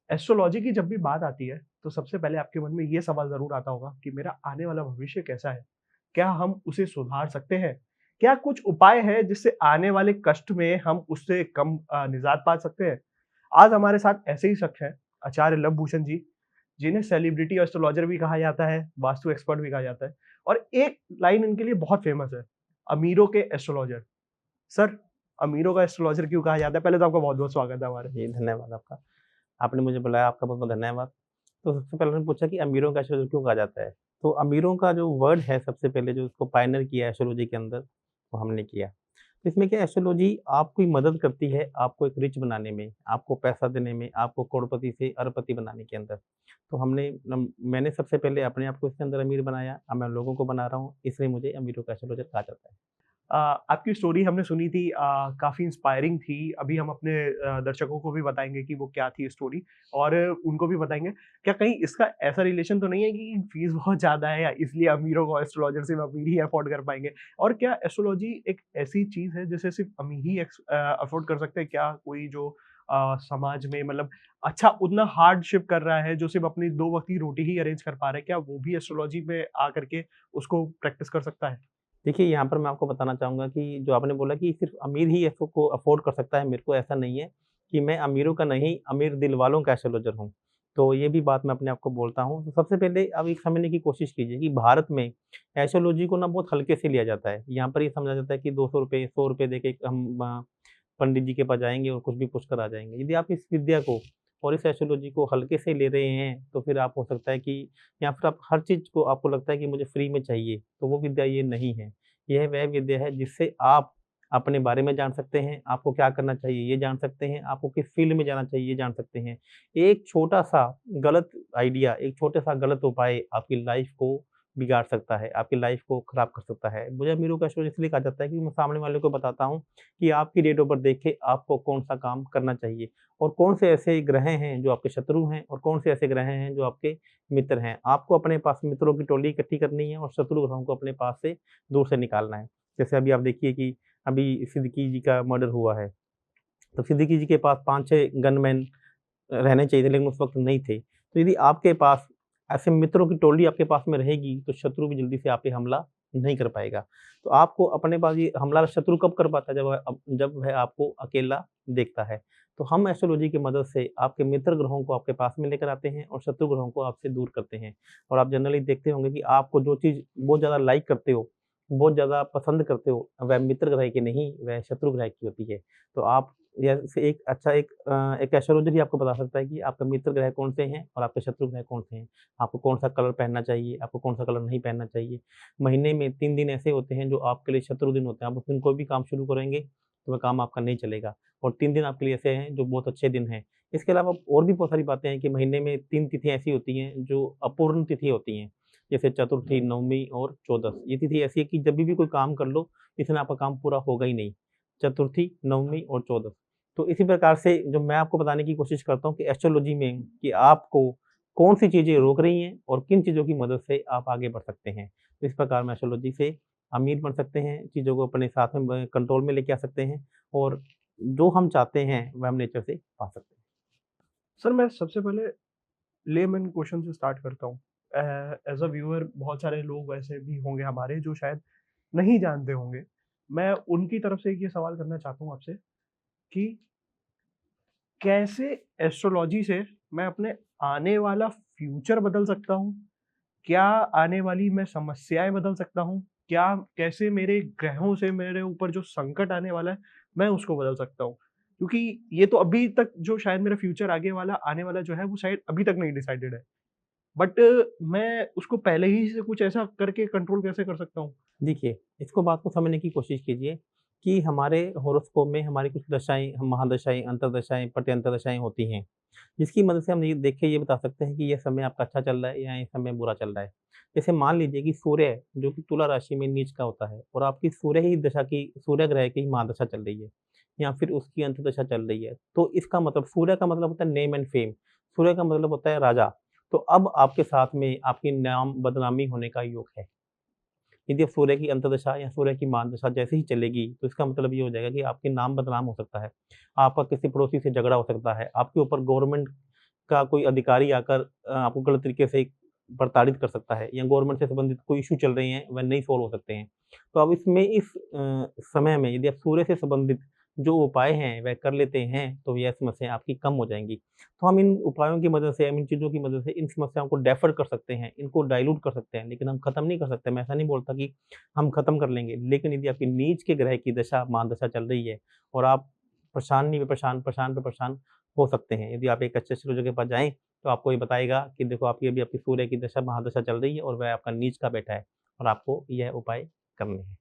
Astrology की जब भी बात आती है, तो सबसे पहले आपके मन में ये सवाल ज़रूर आता होगा कि मेरा आने वाला भविष्य कैसा है? क्या हम उसे सुधार सकते हैं? क्या कुछ उपाय है जिससे आने वाले कष्ट में हम उससे कम निजात पा सकते हैं? आज हमारे साथ ऐसे ही शख्स हैं, आचार्य लवभूषण जी, जिन्हें सेलिब्रिटी एस्ट्रोलॉजर भी कहा जाता है, वास्तु एक्सपर्ट भी कहा जाता है और एक लाइन इनके लिए बहुत फेमस है, अमीरों के एस्ट्रोलॉजर। सर, अमीरों का एस्ट्रोलॉजर क्यों कहा जाता है? पहले तो आपका बहुत-बहुत स्वागत है हमारे। जी, धन्यवाद आपका। आपने मुझे बुलाया, आपका बहुत-बहुत धन्यवाद। तो सबसे पहले उन्होंने पूछा कि अमीरों का एस्ट्रोलॉजर क्यों कहा जाता है? तो अमीरों का जो वर्ड है सबसे पहले जो उसको पायनियर किया एस्ट्रोलॉजी के अंदर, वो हमने किया। तो इसमें क्या एस्ट्रोलॉजी आपकी मदद करती है, आपको एक रिच बनाने में, आपको पैसा देने में, आपको करोड़पति से अरबपति बनाने के अंदर। तो मैंने सबसे पहले अपने आप को इसके अंदर अमीर बनाया, अब मैं लोगों को बना रहा हूँ, इसलिए मुझे अमीरों का एस्ट्रोलॉजर कहा जाता है। आपकी स्टोरी हमने सुनी थी काफ़ी इंस्पायरिंग थी। अभी हम अपने दर्शकों को भी बताएँगे कि वो क्या थी स्टोरी और उनको भी बताएँगे। क्या कहीं इसका ऐसा रिलेशन तो नहीं है कि फीस बहुत ज़्यादा है या इसलिए अमीरों को एस्ट्रोलॉजर सिर्फ़ अमीर ही अफ़ोर्ड कर पाएँगे? और क्या एस्ट्रोलॉजी एक ऐसी चीज़ है जिसे सिर्फ़ अमीर ही अफ़ोर्ड कर सकते हैं? क्या कोई जो समाज में मतलब अच्छा उतना हार्डशिप कर रहा है, जो सिर्फ़ अपनी 2 वक़्त की रोटी ही अरेंज कर पा रहा है, क्या वो भी एस्ट्रोलॉजी में आकर के उसको प्रैक्टिस कर सकता है? देखिए, यहाँ पर मैं आपको बताना चाहूँगा कि जो आपने बोला कि सिर्फ़ अमीर ही इसको अफ़ोर्ड कर सकता है, मेरे को ऐसा नहीं है कि मैं अमीरों का नहीं, अमीर दिल वालों का एस्ट्रोलॉजर हूँ। तो ये भी बात मैं अपने आप को बोलता हूँ। तो सबसे पहले आप एक समझने की कोशिश कीजिए कि भारत में एस्ट्रोलॉजी को ना बहुत हल्के से लिया जाता है। यहाँ पर ये समझा जाता है कि ₹200 ₹100 देके हम पंडित जी के पास जाएँगे और कुछ भी पूछ कर आ जाएँगे। यदि आप इस विद्या को और इस एस्ट्रोलॉजी को हल्के से ले रहे हैं, तो फिर आप हो सकता है कि या फिर आप हर चीज़ को आपको लगता है कि मुझे फ्री में चाहिए, तो वो विद्या ये नहीं है। यह वह विद्या है जिससे आप अपने बारे में जान सकते हैं, आपको क्या करना चाहिए ये जान सकते हैं, आपको किस फ़ील्ड में जाना चाहिए ये जान सकते हैं। एक छोटा-सा गलत आइडिया, एक छोटा-सा गलत उपाय आपकी लाइफ़ को बिगाड़ सकता है, आपकी लाइफ़ को ख़राब कर सकता है। मुझे अमीरों का एस्ट्रोलॉजर इसलिए कहा जाता है कि मैं सामने वाले को बताता हूँ कि आपकी डेट ऑफ बर्थ देख के आपको कौन-सा काम करना चाहिए और कौन से ऐसे ग्रह हैं जो आपके शत्रु हैं और कौन से ऐसे ग्रह हैं जो आपके मित्र हैं। आपको अपने पास मित्रों की टोली इकट्ठी करनी है और शत्रु ग्रहों को अपने पास से दूर से निकालना है। जैसे अभी आप देखिए कि अभी सिद्दीकी जी का मर्डर हुआ है, तो सिद्दीकी जी के पास 5-6 गनमैन रहने चाहिए थे लेकिन उस वक़्त नहीं थे। तो यदि आपके पास ऐसे मित्रों की टोली आपके पास में रहेगी, तो शत्रु भी जल्दी से आप पे हमला नहीं कर पाएगा। तो आपको अपने पास ये हमला शत्रु कब कर पाता है जब वह आपको अकेला देखता है। तो हम एस्ट्रोलॉजी की मदद से आपके मित्र ग्रहों को आपके पास में लेकर आते हैं और शत्रु ग्रहों को आपसे दूर करते हैं। और आप जनरली देखते होंगे कि आपको जो चीज़ बहुत ज़्यादा लाइक करते हो, बहुत ज़्यादा पसंद करते हो, वह मित्र ग्रह की नहीं, वह शत्रु ग्रह की होती है। तो आप जैसे एक एस्ट्रोलॉजर ही आपको बता सकता है कि आपका मित्र ग्रह कौन से हैं और आपके शत्रु ग्रह कौन से हैं। आपको कौन-सा कलर पहनना चाहिए, आपको कौन-सा कलर नहीं पहनना चाहिए। महीने में 3 दिन ऐसे होते हैं जो आपके लिए शत्रु दिन होते हैं। आप उस दिन कोई भी काम शुरू करेंगे, तो वह काम आपका नहीं चलेगा और 3 दिन आपके लिए ऐसे हैं जो बहुत अच्छे दिन हैं। इसके अलावा और भी बहुत सारी बातें हैं कि महीने में 3 तिथियाँ ऐसी होती हैं जो अपूर्ण तिथि होती हैं। जैसे चतुर्थी, नवमी और चौदस। ये तिथि ऐसी है कि जभी भी कोई काम कर लो, इस दिन आपका काम पूरा होगा ही नहीं। चतुर्थी, नवमी और चौदस। तो इसी प्रकार से जो मैं आपको बताने की कोशिश करता हूँ कि एस्ट्रोलॉजी में कि आपको कौन-सी चीज़ें रोक रही हैं और किन चीज़ों की मदद से आप आगे बढ़ सकते हैं। तो इस प्रकार हम एस्ट्रोलॉजी से अमीर बन सकते हैं, चीज़ों को अपने साथ में कंट्रोल में लेके आ सकते हैं और जो हम चाहते हैं, वह हम नेचर से पा सकते हैं। सर, मैं सबसे पहले लेमैन क्वेश्चन से स्टार्ट करता हूँ। एज़ अ व्यूअर बहुत सारे लोग ऐसे भी होंगे हमारे जो शायद नहीं जानते होंगे। मैं उनकी तरफ से एक ये सवाल करना चाहता हूँ आपसे कि कैसे एस्ट्रोलॉजी से मैं अपने आने वाला फ्यूचर बदल सकता हूँ? क्या आने वाली मैं समस्याएँ बदल सकता हूँ? क्या कैसे मेरे ग्रहों से मेरे ऊपर जो संकट आने वाला है, मैं उसको बदल सकता हूँ? क्योंकि ये तो अभी तक जो शायद मेरा फ्यूचर आगे वाला आने वाला जो है वो शायद अभी तक नहीं डिसाइडेड है। बट मैं उसको पहले ही से कुछ ऐसा करके कंट्रोल कैसे कर सकता हूँ? देखिए, इसको बात को समझने की कोशिश कीजिए कि हमारे हॉरोस्कोप में हमारी कुछ दशाएँ, महादशाएँ, अंतर्दशाएँ, प्रत्यंतर दशाएँ होती हैं, जिसकी मदद से हम ये देख के ये बता सकते हैं कि ये समय आपका अच्छा चल रहा है या ये समय बुरा चल रहा है। जैसे मान लीजिए कि सूर्य जो कि तुला राशि में नीच का होता है और आपकी सूर्य ग्रह की महादशा चल रही है या फिर उसकी अंतर्दशा चल रही है, तो इसका मतलब सूर्य का मतलब होता है नेम एंड फेम, सूर्य का मतलब होता है राजा। तो अब आपके साथ में आपकी नाम बदनामी होने का योग है। यदि अब सूर्य की अंतर्दशा या सूर्य की मानदशा जैसे ही चलेगी, तो इसका मतलब ये हो जाएगा कि आपके नाम बदनाम हो सकता है। आपका किसी पड़ोसी से झगड़ा हो सकता है। आपके ऊपर गवर्नमेंट का कोई अधिकारी आकर आपको गलत तरीके से प्रताड़ित कर सकता है, या गवर्नमेंट से संबंधित कोई इश्यू चल रहे हैं, वह नहीं सॉल्व हो सकते हैं। तो अब इसमें इस समय में यदि आप सूर्य से संबंधित जो उपाय हैं वह कर लेते हैं, तो यह समस्याएँ आपकी कम हो जाएँगी। तो हम इन उपायों की मदद से, हम इन चीज़ों की मदद से इन समस्याओं को डेफर कर सकते हैं, इनको डाइल्यूट कर सकते हैं, लेकिन हम खत्म नहीं कर सकते। मैं ऐसा नहीं बोलता कि हम खत्म कर लेंगे, लेकिन यदि आपकी नीच के ग्रह की दशा, महादशा चल रही है और आप परेशानी में परेशान पे परेशान हो सकते हैं। यदि आप एक अच्छे एस्ट्रोलॉजर के पास जाएँ, तो आपको ये बताएगा कि देखो आपकी अभी आपकी सूर्य की दशा, महादशा चल रही है और वह आपका नीच का बैठा है और आपको यह उपाय करने हैं।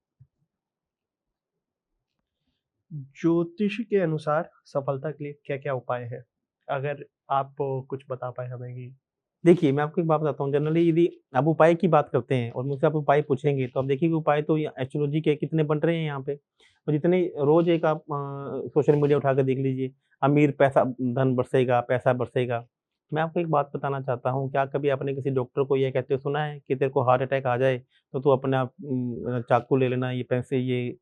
ज्योतिष के अनुसार सफलता के लिए क्या-क्या उपाय हैं? अगर आप कुछ बता पाएँ हमें कि देखिए, मैं आपको एक बात बताता हूँ, जनरली यदि आप उपाय की बात करते हैं और मुझसे आप उपाय पूछेंगे, तो आप देखिए कि उपाय तो ये एस्ट्रोलॉजी के कितने बन रहे हैं यहाँ पे। और जितने रोज़ एक आप सोशल मीडिया उठा के देख लीजिए, अमीर पैसा धन बरसेगा, पैसा बरसेगा। मैं आपको एक बात बताना चाहता हूँ, क्या कभी आपने किसी डॉक्टर को ये कहते हुए सुना है कि तेरे को हार्ट अटैक आ जाए, तो तू अपना चाकू ले लेना, ये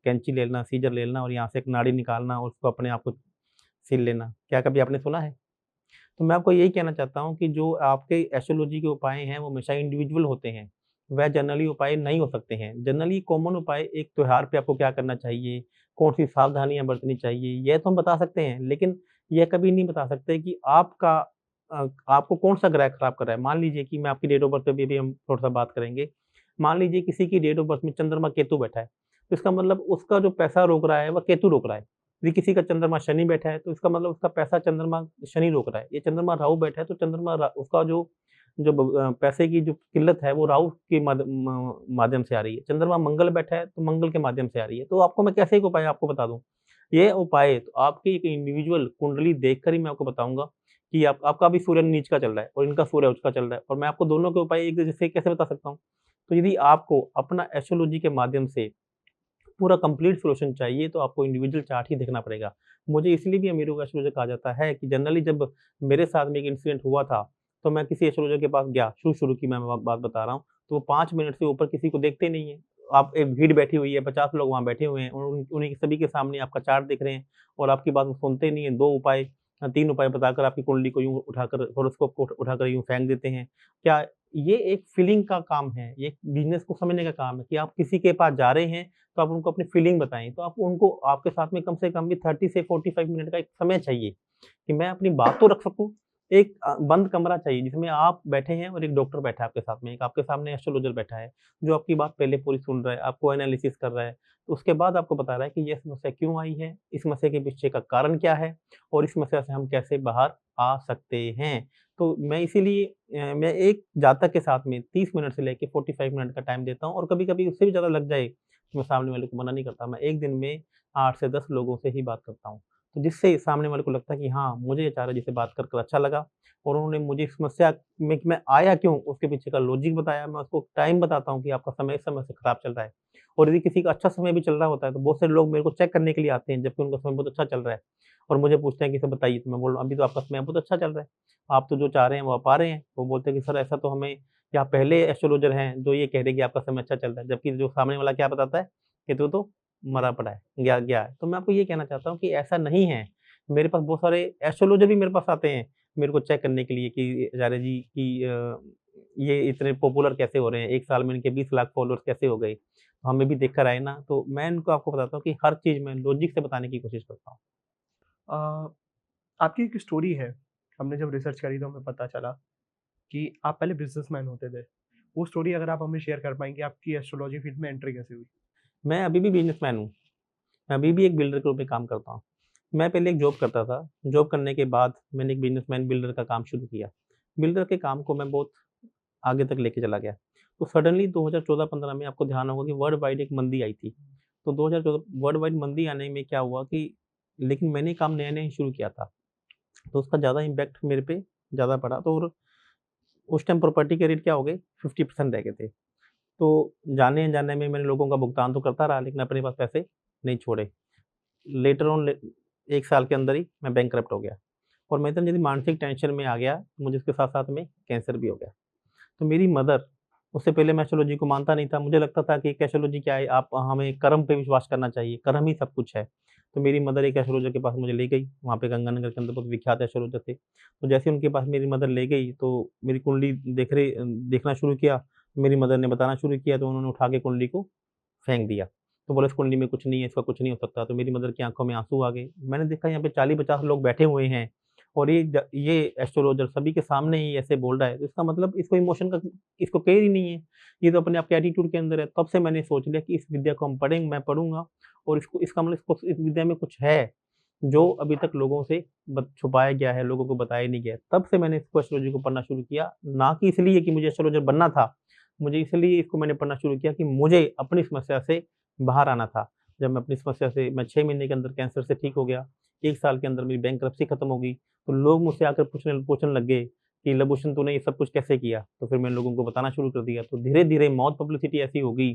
कैंची ले लेना, सीज़र ले लेना और यहाँ से एक नाड़ी निकालना और उसको अपने आप को छील लेना। क्या कभी आपने सुना है? तो मैं आपको यही कहना चाहता हूँ कि जो आपके एस्ट्रोलॉजी के उपाय हैं, वो हमेशा इंडिविजुअल होते हैं। वह जनरली उपाय नहीं हो सकते हैं। जनरली कॉमन उपाय एक त्योहार पे आपको क्या करना चाहिए, कौन-सी सावधानियाँ बरतनी चाहिए, यह तो हम बता सकते हैं, लेकिन यह कभी नहीं बता सकते कि आपको कौन-सा ग्रह खराब कर रहा है। मान लीजिए कि मैं आपकी डेट ऑफ बर्थ पे भी हम थोड़ा-सा बात करेंगे। मान लीजिए किसी की डेट ऑफ बर्थ में चंद्रमा केतु बैठा है, तो इसका मतलब उसका जो पैसा रोक रहा है, वह केतु रोक रहा है। यदि किसी का चंद्रमा शनि बैठा है, तो इसका मतलब उसका पैसा चंद्रमा शनि रोक रहा है। ये चंद्रमा राहु बैठा है, तो चंद्रमा रा उसका जो जो पैसे की जो किल्लत है, वो राहु के माध्यम से आ रही है। चंद्रमा मंगल बैठा है, तो मंगल के माध्यम से आ रही है। तो आपको मैं कैसे एक उपाय आपको बता दूँ? ये उपाय तो आपकी एक इंडिविजुअल कुंडली देखकर ही मैं आपको बताऊँगा कि आप आपका अभी सूर्य नीच का चल रहा है और इनका सूर्य उच्च का चल रहा है, और मैं आपको दोनों के उपाय एक जैसे कैसे बता सकता हूँ? तो यदि आपको अपना एस्ट्रोलॉजी के माध्यम से पूरा कंप्लीट सॉल्यूशन चाहिए, तो आपको इंडिविजुअल चार्ट ही देखना पड़ेगा। मुझे इसलिए भी अमीरों का एस्ट्रोलॉजर कहा जाता है कि जनरली जब मेरे साथ में एक इंसिडेंट हुआ था, तो मैं किसी एस्ट्रोलॉजर के पास गया, शुरू-शुरू की मैं बात बता रहा हूँ, तो वो 5 मिनट से ऊपर किसी को देखते नहीं है। आप एक भीड़ बैठी हुई है, 50 लोग वहाँ बैठे हुए हैं और उन्हीं सभी के सामने आपका चार्ट देख रहे हैं और आपकी बात वो सुनते नहीं हैं। 2 उपाय 3 उपाय बताकर आपकी कुंडली को यूँ उठाकर, हॉरोस्कोप को उठाकर यूँ फेंक देते हैं। क्या ये एक फीलिंग का काम है, ये एक बिज़नेस को समझने का काम है कि आप किसी के पास जा रहे हैं, तो आप उनको अपनी फीलिंग बताएँ। तो आप उनको आपके साथ में कम से कम भी 30 से 45 मिनट का एक समय चाहिए, कि मैं अपनी बात तो रख सकूँ। एक बंद कमरा चाहिए जिसमें आप बैठे हैं और एक डॉक्टर बैठा है आपके साथ में, एक आपके सामने एस्ट्रोलॉजर बैठा है, जो आपकी बात पहले पूरी सुन रहा है, आपको एनालिसिस कर रहा है। तो उसके बाद आपको बता रहा है कि ये समस्या क्यों आई है, इस समस्या के पीछे का कारण क्या है और इस समस्या से हम कैसे बाहर आ सकते हैं। तो मैं इसीलिए मैं एक जातक के साथ में 30 मिनट से लेके 45 मिनट का टाइम देता हूँ, और कभी-कभी उससे भी ज़्यादा लग जाए, तो मैं सामने वाले को मना नहीं करता। मैं 1 दिन में 8 से 10 लोगों से ही बात करता हूँ। तो जिससे सामने वाले को लगता है कि हाँ, मुझे आचार्य जी से बात कर कर अच्छा लगा और उन्होंने मुझे इस समस्या में कि मैं आया क्यों, उसके पीछे का लॉजिक बताया। मैं उसको टाइम बताता हूँ कि आपका समय इस समय से खराब चल रहा है। और यदि किसी का अच्छा समय भी चल रहा होता है, तो बहुत सारे लोग मेरे को चेक करने के लिए आते हैं, जबकि उनका समय बहुत अच्छा चल रहा है और मुझे पूछते हैं कि सर बताइए, तो मैं बोल रहा हूँ अभी तो आपका समय बहुत अच्छा चल रहा है। आप तो जो चाह रहे हैं वो आप पा रहे हैं। वो बोलते हैं कि सर ऐसा तो हमें, यहाँ पहले एस्ट्रोलॉजर हैं जो ये कह रहे हैं कि आपका समय अच्छा चल रहा है, जबकि जो सामने वाला क्या बताता है कि तू तो मरा पड़ा है, गया गया है। तो मैं आपको ये कहना चाहता हूँ कि ऐसा नहीं है। मेरे पास बहुत सारे एस्ट्रोलॉजर भी मेरे पास आते हैं, मेरे को चेक करने के लिए कि आचार्य जी कि ये इतने पॉपुलर कैसे हो रहे हैं, 1 साल में इनके 20 लाख फॉलोअर्स कैसे हो गए? तो हमें भी देखकर आए ना। तो मैं इनको आपको बताता हूँ कि हर चीज़ मैं लॉजिक से बताने की कोशिश करता हूँ। अ, आपकी एक स्टोरी है, हमने जब रिसर्च करी तो हमें पता चला कि आप पहले बिज़नेसमैन होते थे। वो स्टोरी अगर आप हमें शेयर कर पाएँ कि आपकी एस्ट्रोलॉजी फ़ील्ड में एंट्री कैसे हुई? मैं अभी भी बिज़नेसमैन हूँ। मैं अभी भी एक बिल्डर के रूप में काम करता हूँ। मैं पहले एक जॉब करता था। जॉब करने के बाद मैंने एक बिज़नेसमैन बिल्डर का काम शुरू किया। बिल्डर के काम को मैं बहुत आगे तक लेके चला गया। तो सडनली 2014-15 में आपको ध्यान होगा कि वर्ल्ड वाइड एक मंदी आई थी। तो 2014 वर्ल्ड वाइड मंदी आने में क्या हुआ कि, लेकिन मैंने काम नया-नया ही शुरू किया था। तो उसका ज़्यादा इम्पैक्ट मेरे पे ज़्यादा पड़ा। तो और उस टाइम प्रॉपर्टी के रेट क्या हो गए, 50% रह गए थे। तो जाने-अनजाने में मैंने लोगों का भुगतान तो करता रहा, लेकिन अपने पास पैसे नहीं छोड़े। लेटर ऑन ले 1 साल के अंदर ही मैं बैंकरप्ट हो गया और मैं इतनी ज़्यादा मानसिक टेंशन में आ गया, मुझे उसके साथ-साथ में कैंसर भी हो गया। तो मेरी मदर, उससे पहले मैं एस्ट्रोलॉजी को मानता नहीं था। मुझे लगता था कि एस्ट्रोलॉजी क्या है, आप हमें कर्म पे विश्वास करना चाहिए, कर्म ही सब कुछ है। तो मेरी मदर एक एस्ट्रोलॉजर के पास मुझे ले गई, वहाँ पे गंगानगर के अंदर बहुत विख्यात एस्ट्रोलॉजर थे। तो जैसे उनके पास मेरी मदर ले गई, तो मेरी कुंडली देखना शुरू किया, मेरी मदर ने बताना शुरू किया, तो उन्होंने उठा के कुंडली को फेंक दिया। तो बोला, इस कुंडली में कुछ नहीं है, इसका कुछ नहीं हो सकता। तो मेरी मदर की आँखों में आँसू आ गए। मैंने देखा यहाँ पे 40-50 लोग बैठे हुए हैं और ये एस्ट्रोलॉजर सभी के सामने ही ऐसे बोल रहा है, तो इसका मतलब इसको इमोशन का इसको केयर ही नहीं है। ये तो अपने आप के एटीट्यूड के अंदर है। तब से मैंने सोच लिया कि इस विद्या को हम पढ़ेंगे, मैं पढ़ूँगा और इसका मतलब इसको इस विद्या में कुछ है, जो अभी तक लोगों से छुपाया गया है, लोगों को बताया नहीं गया है। तब से मैंने इसको एस्ट्रोलॉजी को पढ़ना शुरू किया, ना कि इसलिए कि मुझे एस्ट्रोलॉजर बनना था। मुझे इसलिए इसको मैंने पढ़ना शुरू किया कि मुझे अपनी समस्या से बाहर आना था। जब मैं अपनी समस्या से मैं 6 महीने के अंदर कैंसर से ठीक हो गया, 1 साल के अंदर मेरी बैंकरप्सी खत्म हो गई, तो लोग मुझसे आकर पूछने लग गए कि लबुशन तूने ये सब कुछ कैसे किया? तो फिर मैंने लोगों को बताना शुरू कर दिया। तो धीरे-धीरे माउथ पब्लिसिटी ऐसी हो गई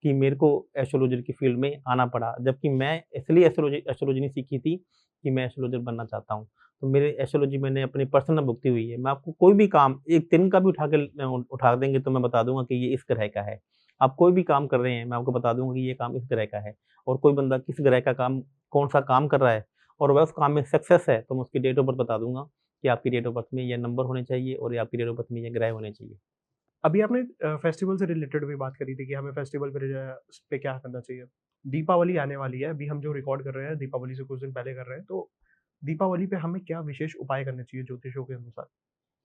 कि मेरे को एस्ट्रोलॉजर की फ़ील्ड में आना पड़ा। जबकि मैं इसलिए एस्ट्रोलॉजी नहीं सीखी थी कि मैं एस्ट्रोलॉजर बनना चाहता हूँ। तो मेरे एस्ट्रोलॉजी मैंने अपनी पर्सनल भुगती हुई है। मैं आपको कोई भी काम 1 दिन का भी उठा देंगे तो मैं बता दूँगा कि ये इस ग्रह का है। आप कोई भी काम कर रहे हैं, मैं आपको बता दूँगा कि ये काम इस ग्रह का है और कोई बंदा किस ग्रह का काम कौन-सा काम कर रहा है और वह उस काम में सक्सेस है, तो मैं उसकी डेट ऑफ बर्थ बता दूँगा कि आपकी डेट ऑफ बर्थ में ये नंबर होने चाहिए और ये आपकी डेट ऑफ बर्थ में ये ग्रह होने चाहिए। अभी आपने फेस्टिवल से रिलेटेड भी बात करी थी कि हमें फेस्टिवल पे क्या करना चाहिए। दीपावली आने वाली है, अभी हम जो रिकॉर्ड कर रहे हैं दीपावली से कुछ दिन पहले कर रहे हैं, तो दीपावली पे हमें क्या विशेष उपाय करने चाहिए ज्योतिषों के अनुसार?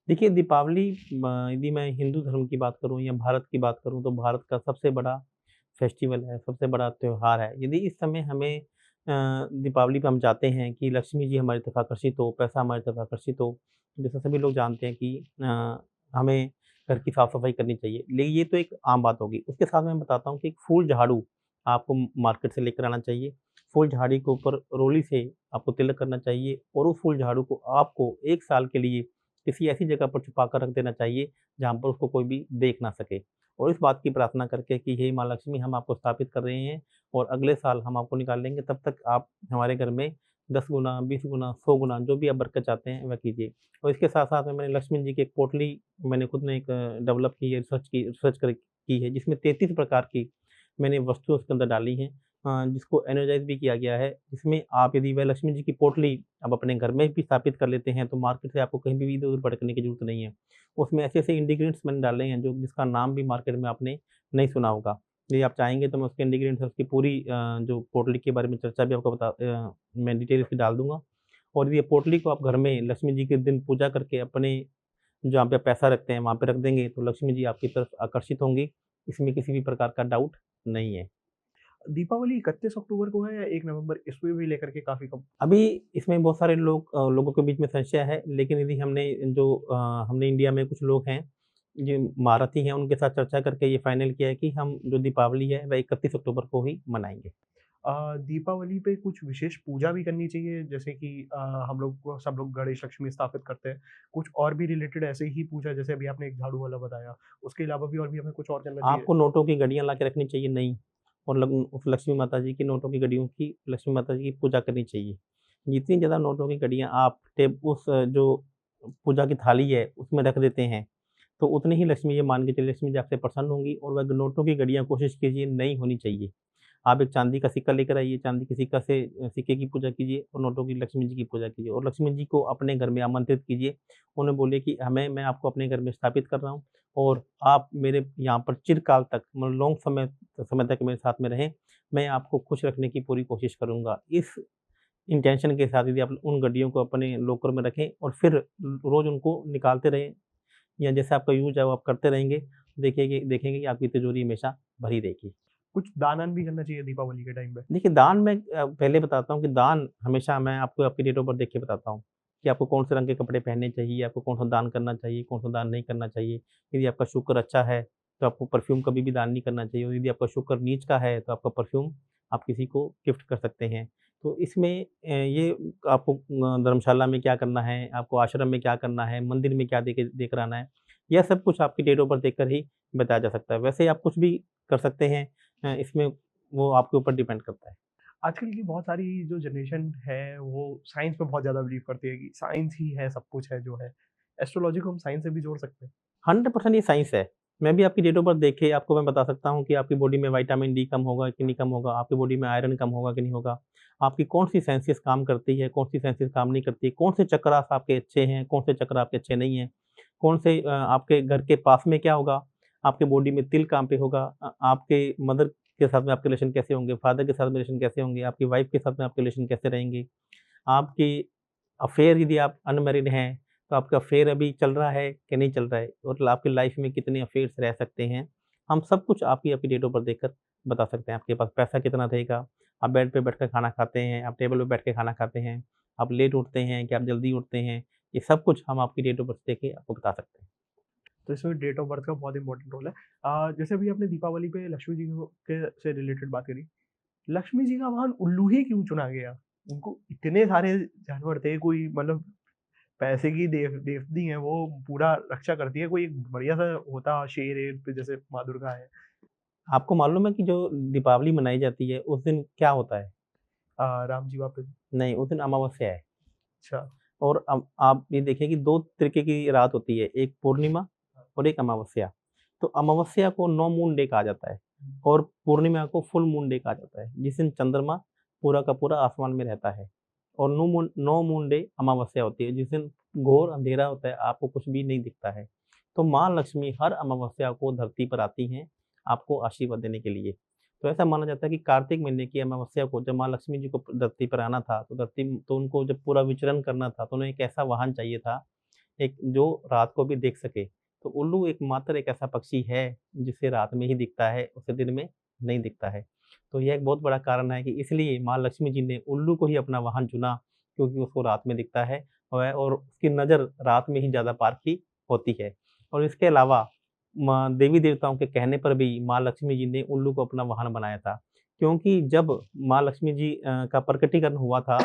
देखिए दीपावली यदि मैं हिंदू धर्म की बात करूँ या भारत की बात करूँ तो भारत का सबसे बड़ा फेस्टिवल है, सबसे बड़ा त्योहार है। यदि इस समय हमें दीपावली पे हम चाहते हैं कि लक्ष्मी जी हमारी तरफ आकर्षित हो, पैसा हमारी तरफ आकर्षित हो, जैसा सभी लोग जानते हैं कि हमें घर की साफ-सफाई करनी चाहिए। लेकिन ये तो एक आम बात होगी। उसके साथ मैं बताता हूँ कि एक फूल झाड़ू आपको मार्केट से लेकर आना चाहिए। फूल झाड़ी के ऊपर रोली से आपको तिलक करना चाहिए और उस फूल झाड़ू को आपको 1 साल के लिए किसी ऐसी जगह पर छुपा कर रख देना चाहिए, जहाँ पर उसको कोई भी देख ना सके। और इस बात की प्रार्थना करके कि हे माँ लक्ष्मी हम आपको स्थापित कर रहे हैं और अगले साल हम आपको निकाल लेंगे, तब तक आप हमारे घर में 10 गुना, 20 गुना, 100 गुना जो भी आप बरकत चाहते हैं वह कीजिए। और इसके साथ-साथ में मैंने लक्ष्मण जी की एक पोटली मैंने खुद ने एक डेवलप की है, रिसर्च कर की है, जिसमें 33 प्रकार की मैंने वस्तुएँ उसके अंदर डाली हैं, जिसको एनर्जाइज़ भी किया गया है। जिसमें आप यदि वह लक्ष्मी जी की पोटली आप अपने घर में भी स्थापित कर लेते हैं, तो मार्केट से आपको कहीं भी इधर-उधर भटकने की ज़रूरत नहीं है। उसमें ऐसे-ऐसे इंग्रीडिएंट्स मैंने डाले हैं, जो जिसका नाम भी मार्केट में आपने नहीं सुना होगा। यदि आप चाहेंगे तो मैं उसके इंग्रीडिएंट्स और उसकी पूरी जो पोटली के बारे में चर्चा भी आपको मैं डिटेल इसकी डाल दूँगा। और ये पोटली को आप घर में लक्ष्मी जी के दिन पूजा करके अपने जहाँ पे आप पैसा रखते हैं, वहाँ पे रख देंगे, तो लक्ष्मी जी आपकी तरफ आकर्षित होंगी। इसमें किसी भी प्रकार का डाउट नहीं है। दीपावली 31 अक्टूबर को है या 1 नवंबर? इसको भी लेकर के काफ़ी कब अभी इसमें बहुत सारे लोगों के बीच में संशय है, लेकिन यदि हमने इंडिया में कुछ लोग हैं, जो महारथी हैं, उनके साथ चर्चा करके ये फाइनल किया है कि हम जो दीपावली है, वह 31 अक्टूबर को ही मनाएँगे। दीपावली पे कुछ विशेष पूजा भी करनी चाहिए जैसे कि हम लोग को सब लोग गणेश लक्ष्मी स्थापित करते हैं। कुछ और भी रिलेटेड ऐसे ही पूजा जैसे अभी आपने एक झाड़ू वाला बताया, उसके अलावा भी और भी हमें कुछ और करना चाहिए? आपको नोटों की घड़ियाँ ला के रखनी चाहिए नई और उस लक्ष्मी माता जी की नोटों की घड़ियों की लक्ष्मी माता जी की पूजा करनी चाहिए। जितनी ज़्यादा नोटों की घड़ियाँ आप जो पूजा की थाली है, उसमें रख देते हैं, तो उतनी ही लक्ष्मी ये मान के चलिए लक्ष्मी जी आपसे प्रसन्न होंगी और वह नोटों की घड़ियाँ कोशिश कीजिए नई होनी चाहिए। आप एक चाँदी का सिक्का लेकर आइए, चाँदी के सिक्के की पूजा कीजिए और नोटों की लक्ष्मी जी की पूजा कीजिए और लक्ष्मी जी को अपने घर में आमंत्रित कीजिए। उन्हें बोलिए कि मैं आपको अपने घर में स्थापित कर रहा हूँ और आप मेरे यहाँ पर चिरकाल तक मतलब लॉन्ग समय समय तक मेरे साथ में रहें। मैं आपको खुश रखने की पूरी कोशिश करूँगा। इस इंटेंशन के साथ यदि आप उन घड़ियों को अपने लॉकर में रखें और फिर रोज़ उनको निकालते रहें या जैसे आपका यूज़ है वो आप करते रहेंगे, देखेंगे कि आपकी तिजोरी हमेशा भरी रहेगी। कुछ दान-वान भी करना चाहिए दीपावली के टाइम पे? देखिए, दान में पहले बताता हूँ कि दान हमेशा मैं आपको आपकी डेट ऑफ बर्थ देख के बताता हूँ, कि आपको कौन-से रंग के कपड़े पहनने चाहिए, आपको कौन-सा दान करना चाहिए, कौन-सा दान नहीं करना चाहिए। यदि आपका शुक्र अच्छा है, तो आपको परफ्यूम कभी भी दान नहीं करना चाहिए और यदि आपका शुक्र नीच का है, तो आपका परफ्यूम आप किसी को गिफ्ट कर सकते हैं। तो इसमें ये आपको धर्मशाला में क्या करना है, आपको आश्रम में क्या करना है, मंदिर में क्या देकर आना है, यह सब कुछ आपकी डेट ऑफ बर्थ देखकर ही बताया जा सकता है। वैसे आप कुछ भी कर सकते हैं इसमें वो आपके ऊपर डिपेंड करता है। आजकल की बहुत सारी जो जनरेशन है, वो साइंस पे बहुत ज़्यादा बिलीव करती है कि साइंस ही है, सब कुछ है जो है। एस्ट्रोलॉजी को हम साइंस से भी जोड़ सकते हैं। 100% ये साइंस है। मैं भी आपकी डेट ऑफ बर्थ देख के आपको मैं बता सकता हूँ कि आपकी बॉडी में विटामिन डी कम होगा कि नहीं कम होगा, आपकी बॉडी में आयरन कम होगा कि नहीं होगा, आपकी कौन-सी सेंसेस काम करती है, कौन-सी सेंसेस काम नहीं करती, कौन से चक्रास आपके अच्छे हैं, कौन से चक्र आपके अच्छे नहीं हैं, कौन से आपके घर के पास में क्या होगा, आपके बॉडी में तिल कहाँ पे होगा, आपके मदर के साथ में आपके रिलेशन कैसे होंगे, फादर के साथ में रिलेशन कैसे होंगे, आपकी वाइफ के साथ में आपके रिलेशन कैसे रहेंगे, आपकी अफ़ेयर यदि आप अनमैरिड हैं, तो आपका अफ़ेयर अभी चल रहा है कि नहीं चल रहा है और आपकी लाइफ़ में कितने अफ़ेयर्स रह सकते हैं। हम सब कुछ आपकी डेट ऑफ बर्थ देखकर बता सकते हैं। आपके पास पैसा कितना रहेगा, आप बेड पे बैठकर खाना खाते हैं, आप टेबल पे बैठ के खाना खाते हैं, आप लेट उठते हैं कि आप जल्दी उठते हैं, ये सब कुछ हम आपकी डेट ऑफ बर्थ देख के आपको बता सकते हैं। तो इसमें डेट ऑफ बर्थ का बहुत इंपॉर्टेंट रोल है। जैसे अभी आपने दीपावली पे लक्ष्मी जी को के से रिलेटेड बात करी। लक्ष्मी जी का वाहन उल्लू ही क्यों चुना गया? उनको इतने सारे जानवर थे, कोई मतलब पैसे की देवती हैं वो, पूरा रक्षा करती है, कोई एक बढ़िया-सा होता शेर है, तो जैसे माँ दुर्गा है। आपको मालूम है कि जो दीपावली मनाई जाती है, उस दिन क्या होता है? राम जी वापस। नहीं, उस दिन अमावस्या है। अच्छा। और आप ये देखिए कि 2 तरीके की रात होती है, एक पूर्णिमा और एक अमावस्या। तो अमावस्या को नो मून डे कहा जाता है और पूर्णिमा को फुल मून डे कहा जाता है, जिस दिन चंद्रमा पूरा का पूरा आसमान में रहता है। और नो मून डे अमावस्या होती है, जिस दिन घोर अंधेरा होता है, आपको कुछ भी नहीं दिखता है। तो माँ लक्ष्मी हर अमावस्या को धरती पर आती हैं, आपको आशीर्वाद देने के लिए। तो ऐसा माना जाता है कि कार्तिक महीने की अमावस्या को जब माँ लक्ष्मी जी को धरती पर आना था, तो उनको जब पूरा विचरण करना था, तो उन्हें एक ऐसा वाहन चाहिए था, एक जो रात को भी देख सके। तो उल्लू एकमात्र एक ऐसा पक्षी है, जिसे रात में ही दिखता है, उसे दिन में नहीं दिखता है। तो यह एक बहुत बड़ा कारण है कि इसलिए माँ लक्ष्मी जी ने उल्लू को ही अपना वाहन चुना, क्योंकि उसको रात में दिखता है और उसकी नज़र रात में ही ज़्यादा पारखी होती है। और इसके अलावा माँ देवी-देवताओं के कहने पर भी माँ लक्ष्मी जी ने उल्लू को अपना वाहन बनाया था। क्योंकि जब माँ लक्ष्मी जी का प्रकटीकरण हुआ था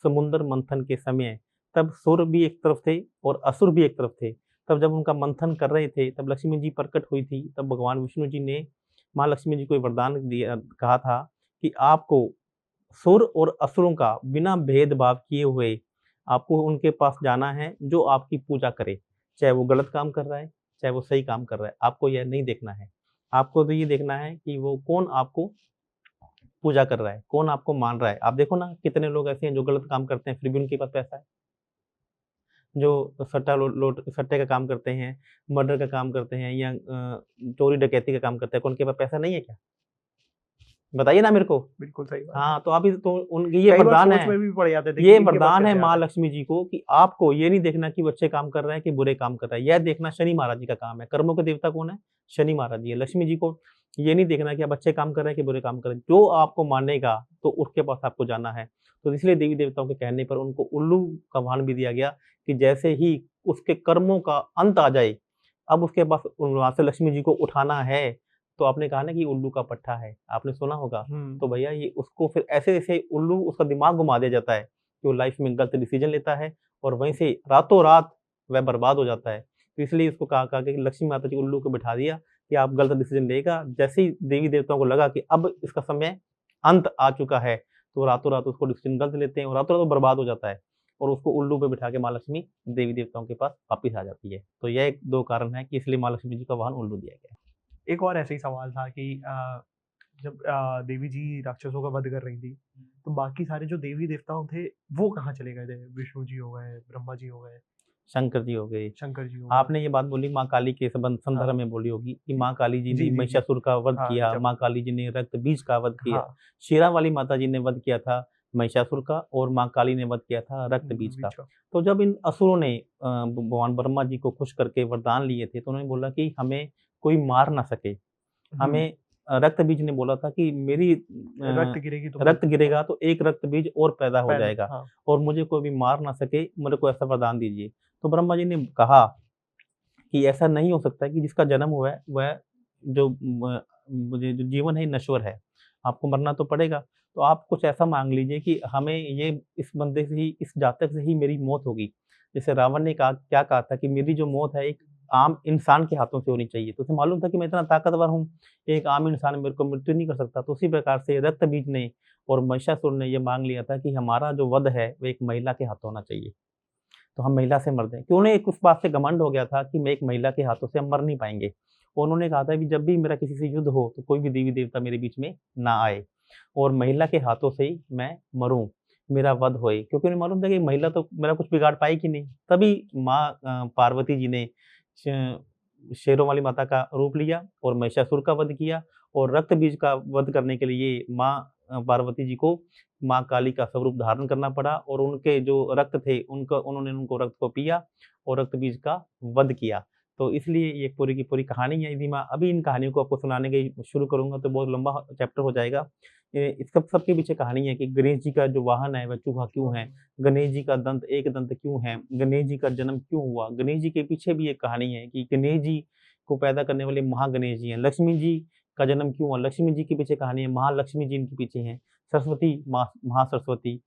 समुद्र मंथन के समय, तब सुर भी एक तरफ थे और असुर भी एक तरफ थे। तब जब उनका मंथन कर रहे थे, तब लक्ष्मी जी प्रकट हुई थी, तब भगवान विष्णु जी ने माँ लक्ष्मी जी को ये वरदान दिया, कहा था कि आपको सुर और असुरों का बिना भेदभाव किए हुए आपको उनके पास जाना है, जो आपकी पूजा करे। चाहे वो गलत काम कर रहा है, चाहे वो सही काम कर रहा है, आपको यह नहीं देखना है। आपको तो ये देखना है कि वो कौन आपको पूजा कर रहा है, कौन आपको मान रहा है। आप देखो ना कितने लोग ऐसे हैं जो गलत काम करते हैं, फिर भी उनके पास पैसा है। जो सट्टे का काम करते हैं, मर्डर का काम करते हैं या चोरी डकैती का काम करते हैं, क्या उनके पास पैसा नहीं है क्या? बताइए ना मेरे को। बिल्कुल सही बात है। हाँ, तो आप इस तो उनकी ये कई बार वरदान सोच है। में भी पड़ जाते थे कि ये इनके पास वरदान है कैसे आ माँ रहा है। लक्ष्मी जी को कि आपको ये नहीं देखना कि वो अच्छे काम कर रहा है कि बुरे काम कर रहा है। यह देखना शनि महाराज जी का काम है। कर्मों के देवता कौन है? शनि महाराज जी है। लक्ष्मी जी को ये नहीं देखना कि आप अच्छे काम कर रहे हैं कि बुरे काम कर रहे हैं। जो आपको मानेगा, तो उसके पास आपको जाना है। तो इसलिए देवी-देवताओं के कहने पर उनको उल्लू का वाहन भी दिया गया कि जैसे ही उसके कर्मों का अंत आ जाए, अब उसके पास वहाँ से लक्ष्मी जी को उठाना है, तो आपने कहा ना कि उल्लू का पट्टा है, आपने सुना होगा। हुँ। तो भैया ये उसको फिर ऐसे-ऐसे उल्लू उसका दिमाग घुमा दिया जाता है, कि वो लाइफ़ में गलत डिसीज़न लेता है और वहीं से रातों-रात वह बर्बाद हो जाता है। तो इसलिए इसको कहा कि लक्ष्मी माता जी उल्लू को बिठा दिया कि आप गलत डिसीज़न लेगा, जैसे ही देवी-देवताओं को लगा कि अब इसका समय अंत आ चुका है, तो रातों-रात उसको डिसीज़न गलत लेते हैं और रातों-रात वो बर्बाद हो जाता है और उसको उल्लू पे बिठा के माँ लक्ष्मी देवी-देवताओं के पास वापिस आ जाती है। तो यह 2 कारण है कि इसलिए माँ लक्ष्मी जी का वाहन उल्लू दिया गया है। एक और ऐसे ही सवाल था कि जब देवी जी राक्षसों का वध कर रही थी, तो बाकी सारे जो देवी-देवताओं थे, वो कहाँ चले गए थे? विष्णु जी हो गए, ब्रह्मा जी हो गए, शंकर जी हो गए। शंकर जी हो गए। आपने ये बात बोली माँ काली के संदर्भ हाँ। में बोली होगी कि माँ काली जी जी, ने जी, जी। महिषासुर का वध हाँ, किया, जब माँ काली जी ने रक्त बीज का वध किया, हाँ, शेरावाली माता जी ने वध किया था महिषासुर का और माँ काली ने वध किया था रक्त बीज का। बीच का। तो जब इन असुरों ने भगवान ब्रह्मा जी को खुश करके वरदान लिए थे, तो उन्होंने बोला कि हमें कोई मार ना सके। हुँ, हमें रक्त बीज ने बोला था कि मेरी रक्त गिरेगी तो मैं रक्त गिरेगा तो एक रक्त बीज और पैदा हो पैदा जाएगा हाँ, और मुझे कोई भी मार ना सके, मेरे को ऐसा वरदान दीजिए। तो ब्रह्मा जी ने कहा कि ऐसा नहीं हो सकता कि जिसका जन्म हुआ है वह जो मुझे जो जीवन है नश्वर है, आपको मरना तो पड़ेगा। तो आप कुछ ऐसा माँग लीजिए कि हमें ये इस बंदे से ही, इस जातक से ही मेरी मौत होगी। जैसे रावण ने कहा क्या कहा था कि मेरी जो मौत है एक आम इंसान के हाथों से होनी चाहिए। तो उसे मालूम था कि मैं इतना ताकतवर हूँ, एक आम इंसान मेरे को मृत्यु नहीं कर सकता। तो उसी प्रकार से रक्त बीज ने और महिषासुर ने ये माँग लिया था कि हमारा जो वध है वो एक महिला के हाथों होना चाहिए। तो हम महिला से मर दें। कि उन्हें एक उस बात से घमंड हो गया था कि मैं एक महिला के हाथों से हम मर नहीं पाएँगे। उन्होंने कहा था कि जब भी मेरा किसी से युद्ध हो तो कोई भी देवी देवता मेरे बीच में ना आए और महिला के हाथों से ही मैं मरूँ, मेरा वध होए। क्योंकि उन्हें मालूम था कि महिला तो मेरा कुछ बिगाड़ पाएगी नहीं। तभी माँ पार्वती जी ने श शेरों वाली माता का रूप लिया और महिषासुर का वध किया और रक्त बीज का वध करने के लिए माँ पार्वती जी को माँ काली का स्वरूप धारण करना पड़ा और उनके जो रक्त थे उन्होंने उनको रक्त को पिया और रक्त बीज का वध किया। तो इसलिए ये पूरी की पूरी कहानी है। यदि मैं अभी इन कहानियों को आपको सुनाने की शुरू करूँगा तो बहुत लंबा चैप्टर हो जाएगा। इस सबके पीछे कहानी है कि गणेश जी का जो वाहन है वह चूहा क्यों है? गणेश जी का दंत एक दंत क्यों है? गणेश जी का जन्म क्यों हुआ? गणेश जी के पीछे भी एक कहानी है कि गणेश जी को पैदा करने वाले महागणेश जी हैं। लक्ष्मी जी का जन्म क्यों हुआ? लक्ष्मी जी के पीछे कहानी है, महालक्ष्मी जी इनके पीछे हैं। सरस्वती माँ महासरस्वती,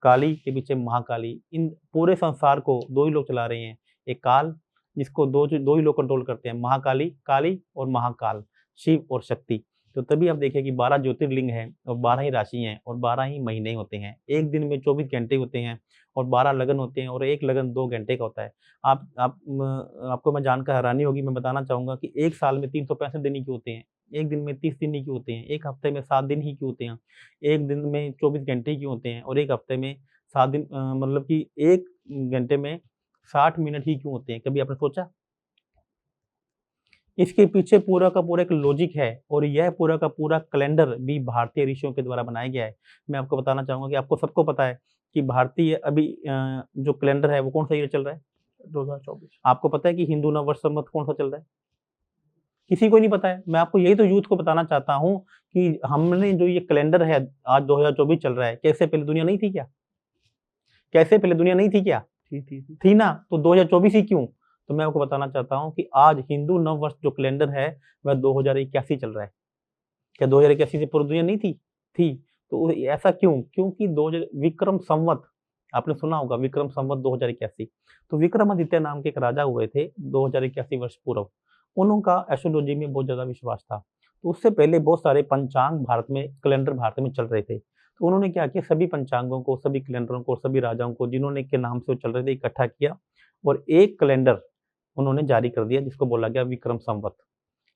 काली के पीछे महाकाली। इन पूरे संसार को 2 ही लोग चला रहे हैं। एक काल जिसको 2 ही लोग कंट्रोल करते हैं, महाकाली, काली और महाकाल, शिव और शक्ति। तो तभी आप देखिए कि 12 ज्योतिर्लिंग हैं और 12 ही राशि हैं और 12 ही महीने होते हैं। एक दिन में 24 घंटे होते हैं और 12 लगन होते हैं और एक लगन 2 घंटे का होता है। आपको मैं जानकर हैरानी होगी, मैं बताना चाहूँगा कि 1 साल में 365 दिन ही क्यों होते हैं? 1 दिन में 30 दिन ही क्यों होते हैं? 1 हफ्ते में 7 दिन ही क्यों होते हैं? 1 दिन में 24 घंटे ही क्यों होते हैं? और 1 हफ्ते में 7 दिन मतलब कि 1 घंटे में 60 मिनट ही क्यों होते हैं? कभी आपने सोचा? इसके पीछे पूरा का पूरा एक लॉजिक है और यह पूरा का पूरा कैलेंडर भी भारतीय ऋषियों के द्वारा बनाया गया है। मैं आपको बताना चाहूँगा कि आपको सबको पता है कि भारतीय अभी जो कैलेंडर है वो कौन-सा ईयर चल रहा है? 2024। आपको पता है कि हिंदू नववर्ष संवत कौन-सा चल रहा है? किसी को नहीं पता है। मैं आपको यही तो यूथ को बताना चाहता हूँ कि हमने जो ये कैलेंडर है आज 2024 चल रहा है, क्या इससे पहले दुनिया नहीं थी क्या? क्या इससे पहले दुनिया नहीं थी क्या? थी। थी ना, तो 2024 ही क्यों? तो मैं आपको बताना चाहता हूँ कि आज हिंदू नववर्ष जो कैलेंडर है वह 2081 चल रहा है। क्या 2081 से पूर्व दुनिया नहीं थी? थी। तो ऐसा क्यों? क्योंकि विक्रम संवत आपने सुना होगा विक्रम संवत 2081। तो विक्रमादित्य नाम के एक राजा हुए थे 2081 वर्ष पूर्व। उनका एस्ट्रोलॉजी में बहुत ज़्यादा विश्वास था। तो उससे पहले बहुत सारे पंचांग भारत में कैलेंडर भारत में चल रहे थे। तो उन्होंने क्या किया सभी पंचांगों को, सभी कैलेंडरों को, सभी राजाओं को जिन्होंने के नाम से वो चल रहे थे इकट्ठा किया और एक कैलेंडर उन्होंने जारी कर दिया जिसको बोला गया विक्रम संवत।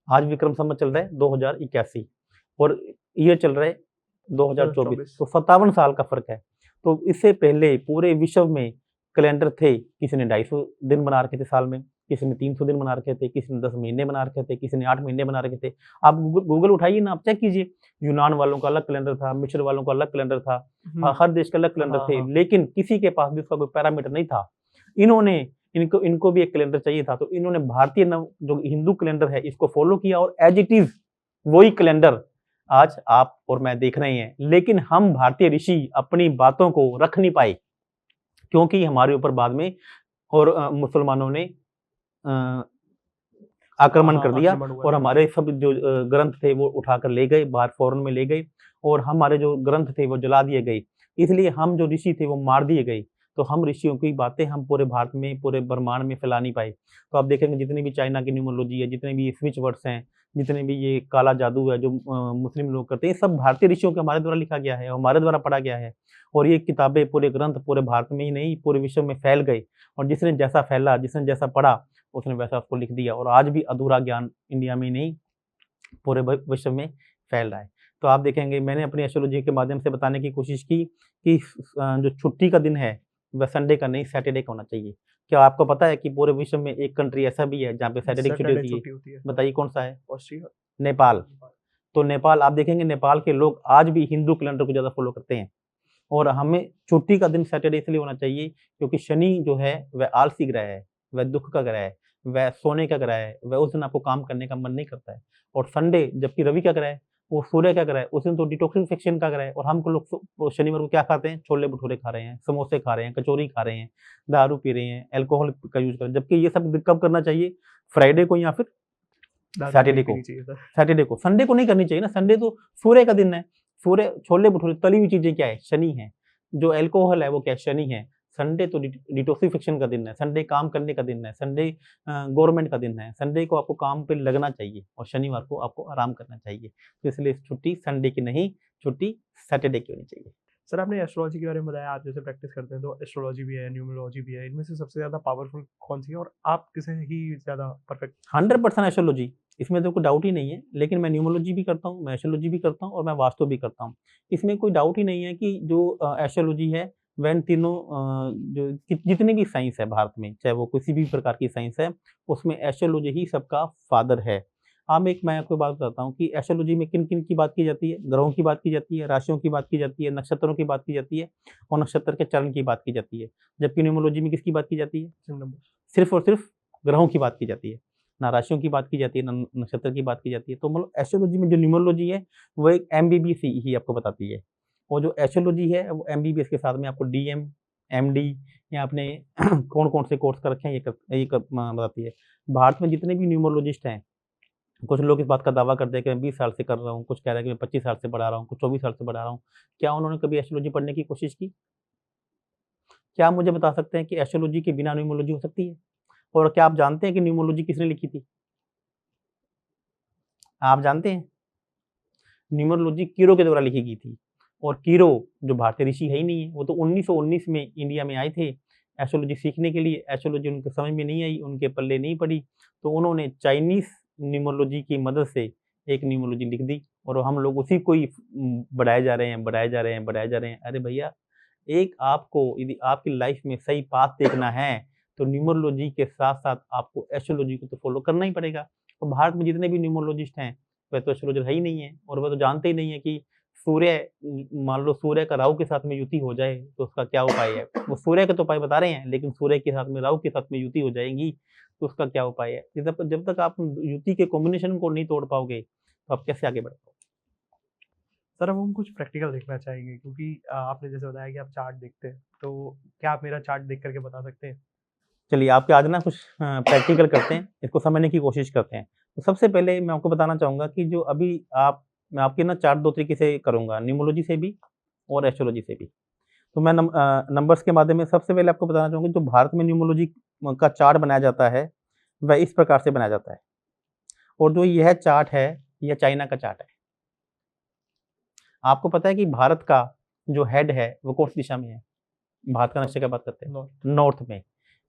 आज विक्रम संवत चल रहा है 2081 और ये चल रहा है 2024 तो 57 साल का फ़र्क है। तो इससे पहले पूरे विश्व में कैलेंडर थे, किसी ने 250 दिन बना रखे थे साल में, किसी ने 300 दिन बना रखे थे, किसी ने 10 महीने बना रखे थे, किसी ने 8 महीने बना रखे थे। आप गूगल उठाइए ना, आप चेक कीजिए, यूनान वालों का अलग कैलेंडर था, मिस्र वालों का अलग कैलेंडर था, हर देश के अलग कैलेंडर थे, लेकिन किसी के पास भी उसका कोई पैरामीटर नहीं था। इन्होंने इनको भी एक कैलेंडर चाहिए था, तो इन्होंने भारतीय जो हिंदू कैलेंडर है इसको फॉलो किया और एज इट इज़ वही कैलेंडर आज आप और मैं देख रहे हैं। लेकिन हम भारतीय ऋषि अपनी बातों को रख नहीं पाए क्योंकि हमारे ऊपर बाद में और मुसलमानों ने आक्रमण कर दिया और हमारे सब जो ग्रंथ थे वो उठाकर ले गए, बाहर फॉरेन में ले गए और हमारे जो ग्रंथ थे वो जला दिए गए। इसलिए हम जो ऋषि थे वो मार दिए गए। तो हम ऋषियों की बातें हम पूरे भारत में, पूरे ब्रह्मांड में फैला नहीं पाए। तो आप देखेंगे जितनी भी चाइना की न्यूमरोलॉजी है, जितने भी स्विच वर्ड्स हैं, जितने भी ये काला जादू है जो मुस्लिम लोग करते हैं, सब भारतीय ऋषियों के हमारे द्वारा लिखा गया है, हमारे द्वारा पढ़ा गया है। और ये किताबें, पूरे ग्रंथ पूरे भारत में ही नहीं, पूरे विश्व में फैल गए और जिसने जैसा फैला, जिसने जैसा पढ़ा, उसने वैसा उसको लिख दिया और आज भी अधूरा ज्ञान इंडिया में ही नहीं, पूरे विश्व में फैल रहा है। तो आप देखेंगे मैंने अपनी एस्ट्रोलॉजी के माध्यम से बताने की कोशिश की कि जो छुट्टी का दिन है वह संडे का नहीं सैटरडे का होना चाहिए। क्या आपको पता है कि पूरे विश्व में एक कंट्री ऐसा भी है जहाँ पे सैटरडे की छुट्टी होती है? बताइए कौन सा है? ऑस्ट्रिया। नेपाल। तो नेपाल आप देखेंगे नेपाल के लोग आज भी हिंदू कैलेंडर को ज़्यादा फॉलो करते हैं और हमें छुट्टी का दिन सैटरडे इसलिए होना चाहिए क्योंकि शनि जो है वह आलसी ग्रह है, वह दुःख का ग्रह है, वह सोने का ग्रह है, वह उस दिन आपको काम करने का मन नहीं करता है। और संडे जबकि रवि का ग्रह है, वो सूर्य का ग्रह है, उस दिन तो डिटॉक्सिफिकेशन का ग्रह है और हम लोग शनिवार को क्या खाते हैं? छोले-भटूरे खा रहे हैं, समोसे खा रहे हैं, कचौरी खा रहे हैं, दारू पी रहे हैं, अल्कोहल का यूज़ कर रहे हैं। जबकि ये सब कब करना चाहिए? फ्राइडे को या फिर सैटरडे को। सैटरडे को, संडे को नहीं करनी चाहिए ना, संडे तो सूर्य का दिन है। सूर्य छोले-भटूरे तली हुई चीज़ें क्या है? शनि है। जो अल्कोहल है वो क्या है? शनि है। संडे तो डिटॉक्सिफिकेशन का दिन है, संडे काम करने का दिन है, संडे गवर्नमेंट का दिन है, संडे को आपको काम पे लगना चाहिए और शनिवार को आपको आराम करना चाहिए। तो इसलिए छुट्टी संडे की नहीं, छुट्टी सैटरडे की होनी चाहिए। सर आपने एस्ट्रोलॉजी के बारे में बताया, आप जैसे प्रैक्टिस करते हैं तो एस्ट्रोलॉजी भी है, न्यूमरोलॉजी भी है, इनमें से सबसे ज़्यादा पावरफुल कौन सी है और आप किसे ही ज़्यादा परफेक्ट? 100% एस्ट्रोलॉजी। इसमें तो कोई डाउट ही नहीं है, लेकिन मैं न्यूमरोलॉजी भी करता हूँ, मैं एस्ट्रोलॉजी भी करता हूँ और मैं वास्तु भी करता हूँ। इसमें कोई डाउट ही नहीं है कि जो एस्ट्रोलॉजी है वह इन तीनों जो जितनी भी साइंस है भारत में, चाहे वो किसी भी प्रकार की साइंस है, उसमें एस्ट्रोलॉजी ही सबका फादर है। अब एक मैं आपको बात बताता हूँ कि एस्ट्रोलॉजी में किन-किन की बात की जाती है, ग्रहों की बात की जाती है, राशियों की बात की जाती है, नक्षत्रों की बात की जाती है और नक्षत्र के चरण की बात की जाती है। जबकि न्यूमरोलॉजी में किसकी बात की जाती है? सिर्फ़ और सिर्फ़ ग्रहों की बात की जाती है। ना राशियों की बात की जाती है, ना नक्षत्र की बात की जाती है। तो मतलब एस्ट्रोलॉजी में जो न्यूमरोलॉजी है, वो एक एमबीबीएस ही आपको बताती है। और जो एस्ट्रोलॉजी है, वो एमबीबीएस के साथ में आपको डीएम, एमडी या आपने कौन-कौन से कोर्स कर रखे हैं, ये बताती है। भारत में जितने भी न्यूमरोलॉजिस्ट हैं, कुछ लोग इस बात का दावा करते हैं कि मैं 20 साल से कर रहा हूँ, कुछ कह रहे हैं कि मैं 25 साल से पढ़ा रहा हूँ, कुछ 24 साल से पढ़ा रहा हूँ। क्या उन्होंने कभी एस्ट्रोलॉजी पढ़ने की कोशिश की? क्या आप मुझे बता सकते हैं कि एस्ट्रोलॉजी के बिना न्यूमरोलॉजी हो सकती है? और क्या आप जानते हैं कि न्यूमरोलॉजी किसने लिखी थी? आप जानते हैं? न्यूमरोलॉजी कीरो के द्वारा लिखी गई थी और कीरो जो भारतीय ऋषि है ही नहीं है, वो तो 1919 में इंडिया में आए थे एस्ट्रोलॉजी सीखने के लिए। एस्ट्रोलॉजी उनके समझ में नहीं आई, उनके पल्ले नहीं पड़ी, तो उन्होंने चाइनीज़ न्यूमरोलॉजी की मदद से एक न्यूमरोलॉजी लिख दी और हम लोग उसी को ही बढ़ाए जा रहे हैं, बढ़ाए जा रहे हैं, बढ़ाए जा रहे हैं। अरे भैया, एक आपको यदि आपकी लाइफ में सही पाथ देखना है, तो न्यूमरोलॉजी के साथ-साथ आपको एस्ट्रोलॉजी को तो फॉलो करना ही पड़ेगा। तो भारत में जितने भी न्यूमरोलॉजिस्ट हैं, वह तो एस्ट्रोलॉजर है ही नहीं है और वह तो जानते ही नहीं है कि सूर्य मान लो सूर्य का राहु के साथ में युति हो जाए, तो उसका क्या उपाय है? वो सूर्य का तो उपाय बता रहे हैं, लेकिन सूर्य के साथ में राहु के साथ में युति हो जाएगी, तो उसका क्या उपाय है? जब तक आप युति के कॉम्बिनेशन को नहीं तोड़ पाओगे, तो आप कैसे आगे बढ़ पाओगे? सर अब हम कुछ प्रैक्टिकल देखना चाहेंगे क्योंकि आपने जैसे बताया कि आप चार्ट देखते हैं, तो क्या आप मेरा चार्ट देख कर के बता सकते हैं? चलिए आपके आज ना कुछ प्रैक्टिकल करते हैं, इसको समझने की कोशिश करते हैं। तो सबसे पहले मैं आपको बताना चाहूँगा कि जो अभी आप मैं आपके ना चार्ट 2 तरीके से करूँगा, न्यूमरोलॉजी से भी और एस्ट्रोलॉजी से भी। तो मैं नंबर्स के माध्यम में सबसे पहले आपको बताना चाहूँगा जो भारत में न्यूमरोलॉजी का चार्ट बनाया जाता है, वह इस प्रकार से बनाया जाता है और जो यह चार्ट है, यह चाइना का चार्ट है। आपको पता है कि भारत का जो हेड है, वो कौन-सी दिशा में है? भारत का नक्शे की बात करते हैं, नॉर्थ। नॉर्थ में।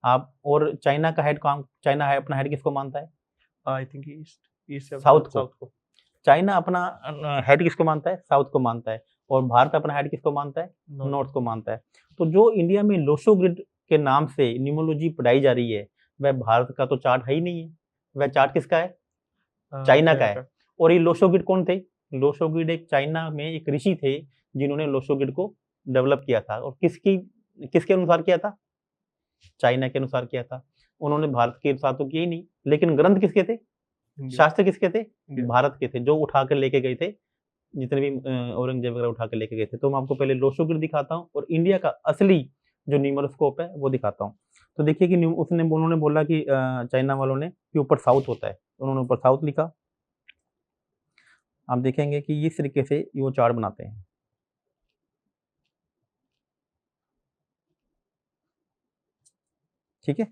आप और चाइना है अपना हेड किसको मानता है? आई थिंक ईस्ट, ईस्ट या साउथ को। साउथ को। चाइना अपना हेड किसको मानता है? साउथ को मानता है और भारत अपना हेड किसको मानता है? नॉर्थ। नॉर्थ को मानता है। तो जो इंडिया में लोशो ग्रिड के नाम से न्यूमरोलॉजी पढ़ाई जा रही है, वह भारत का तो चार्ट है ही नहीं है। वह चार्ट किसका है? चाइना का चाइना है। का। और ये लोशो ग्रिड कौन थे? लोशो ग्रिड एक चाइना में एक ऋषि थे, जिन्होंने लोशो ग्रिड को डेवलप किया था और किसके अनुसार किया था? चाइना के अनुसार किया था। उन्होंने भारत के अनुसार तो किया ही नहीं, लेकिन ग्रंथ किसके थे? इंडिया। शास्त्र किसके थे? इंडिया। भारत के थे, जो उठा कर लेके गए थे, जितने भी औरंगज़ेब वगैरह उठा के लेके गए थे। तो मैं आपको पहले लोशोग्रिड दिखाता हूँ और इंडिया का असली जो न्यूमरोस्कोप है, वो दिखाता हूँ। तो देखिए कि उन्होंने बोला कि चाइना वालों ने कि ऊपर साउथ होता है, उन्होंने ऊपर साउथ लिखा। आप देखेंगे कि इस तरीके से वो चार्ट बनाते हैं। ठीक है?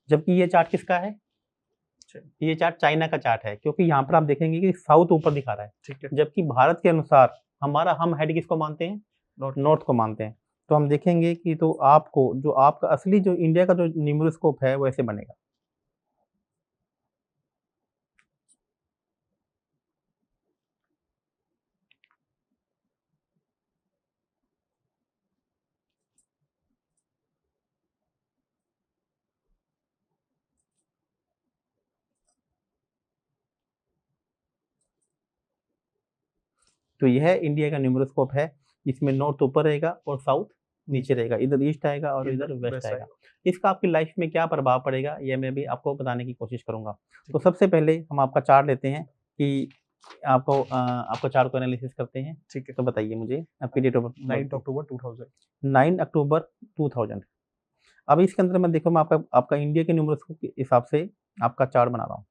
जबकि ये चार्ट किसका है? ये चार्ट चाइना का चार्ट है, क्योंकि यहाँ पर आप देखेंगे कि साउथ ऊपर दिखा रहा है। ठीक है। जबकि भारत के अनुसार हम हेड किसको मानते हैं? नॉर्थ। नॉर्थ को मानते हैं। तो हम देखेंगे कि तो आपको जो आपका असली जो इंडिया का जो न्यूमरोस्कोप है, वो ऐसे बनेगा। तो यह इंडिया का न्यूमरोस्कोप है, जिसमें नॉर्थ ऊपर रहेगा और साउथ नीचे रहेगा। इधर ईस्ट आएगा और इधर वेस्ट आएगा। इसका आपकी लाइफ में क्या प्रभाव पड़ेगा, ये मैं भी आपको बताने की कोशिश करूँगा। तो सबसे पहले हम आपका चार्ट लेते हैं कि आपका चार्ट को एनालिसिस करते हैं। ठीक है। तो बताइए मुझे आपकी डेट ऑफ बर्थ 9 अक्टूबर 2000। 9 अक्टूबर 2000। अब इसके अंदर मैं आपका इंडिया के न्यूमरोस्कोप के हिसाब से आपका चार्ट बना रहा हूँ।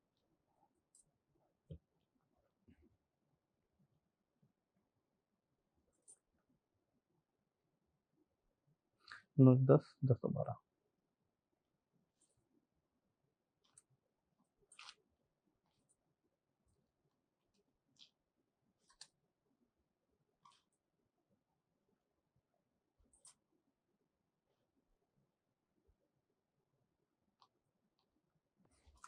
9, 10, 10 तो 12।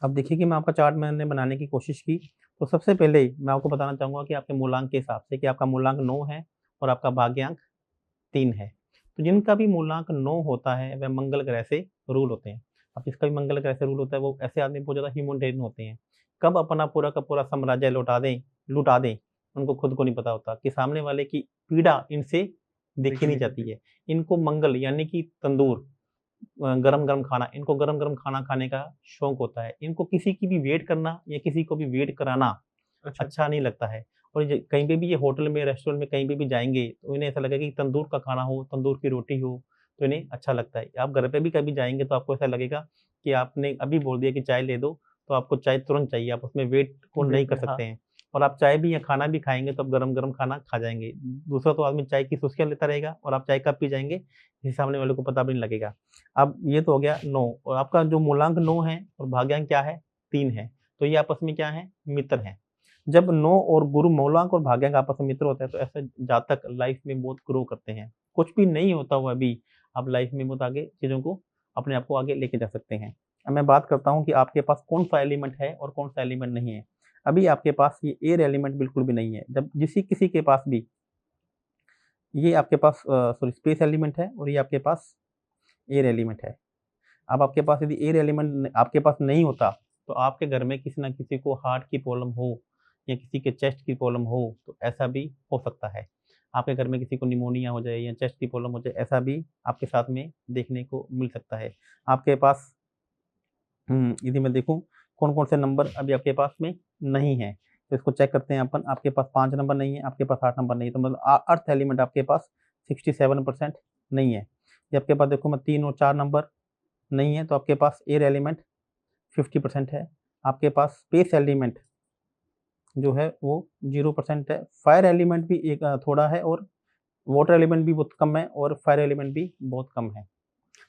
अब देखिए कि मैं आपका चार्ट मैंने बनाने की कोशिश की, तो सबसे पहले मैं आपको बताना चाहूँगा कि आपके मूलांक के हिसाब से कि आपका मूलांक 9 है और आपका भाग्यांक 3 है। तो जिनका भी मूलांक 9 होता है, वह मंगल ग्रह से रूल होते हैं। अब जिसका भी मंगल ग्रह से रूल होता है, वो ऐसे आदमी बहुत ज़्यादा ह्यूमैनिटेरियन होते हैं। कब अपना पूरा का पूरा साम्राज्य लुटा दें, उनको खुद को नहीं पता होता कि सामने वाले की पीड़ा इनसे देखी देखिए नहीं नहीं जाती जाती। है। इनको मंगल यानी कि तंदूर, गरम-गरम खाना, इनको गरम-गरम खाना खाने का शौक होता है। इनको किसी की भी वेट करना या किसी को भी वेट कराना अच्छा, अच्छा नहीं लगता है। और ये कहीं पे भी ये होटल में, रेस्टोरेंट में कहीं पे भी जाएँगे, तो इन्हें ऐसा लगेगा कि तंदूर का खाना हो, तंदूर की रोटी हो, तो इन्हें अच्छा लगता है। आप घर पे भी कभी जाएँगे तो आपको ऐसा लगेगा कि आपने अभी बोल दिया कि चाय ले दो, तो आपको चाय तुरंत चाहिए, आप उसमें वेट को नहीं वेट कर में हाँ, सकते हैं। और आप चाय भी या खाना भी खाएँगे तो आप गरम-गरम खाना खा जाएँगे। दूसरा तो आदमी चाय की चुस्कियाँ लेता रहेगा और आप चाय कब पी जाएँगे, ये सामने वाले को पता भी नहीं लगेगा। अब ये तो हो गया 9 और आपका जो मूलांक 9 है और भाग्यांक क्या है? 3 है। तो ये आपस में क्या है? मित्र हैं। जब 9 और गुरु मूलांक और भाग्यांक आपस में मित्र होते हैं, तो ऐसे जातक लाइफ में बहुत ग्रो करते हैं। कुछ भी नहीं होता हुआ भी आप लाइफ में बहुत आगे चीज़ों को अपने आप को आगे लेके जा सकते हैं। अब मैं बात करता हूँ कि आपके पास कौन-सा एलिमेंट है और कौन-सा एलिमेंट नहीं है। अभी आपके पास ये एयर एलिमेंट बिल्कुल भी नहीं है। जब जिसी किसी के पास भी ये आपके पास सॉरी स्पेस एलिमेंट है और ये आपके पास एयर एलिमेंट है। अब आपके पास यदि एयर एलिमेंट आपके पास नहीं होता, तो आपके घर में किसी न किसी को हार्ट की प्रॉब्लम हो या किसी के चेस्ट की प्रॉब्लम हो, तो ऐसा भी हो सकता है। आपके घर में किसी को निमोनिया हो जाए या चेस्ट की प्रॉब्लम हो जाए, ऐसा भी आपके साथ में देखने को मिल सकता है। आपके पास यदि मैं देखूँ कौन-कौन से नंबर अभी आपके पास में नहीं है, तो इसको चेक करते हैं अपन। आपके पास 5 नंबर नहीं है, आपके पास 8 नंबर नहीं है, तो मतलब अर्थ एलिमेंट आपके पास 67% नहीं है। ये आपके पास देखो मैं 3 और 4 नंबर नहीं है, तो आपके पास एयर एलिमेंट 50% है। आपके पास स्पेस एलिमेंट जो है वो 0% है। फायर एलिमेंट भी एक थोड़ा है और वाटर एलिमेंट भी बहुत कम है और फायर एलिमेंट भी बहुत कम है।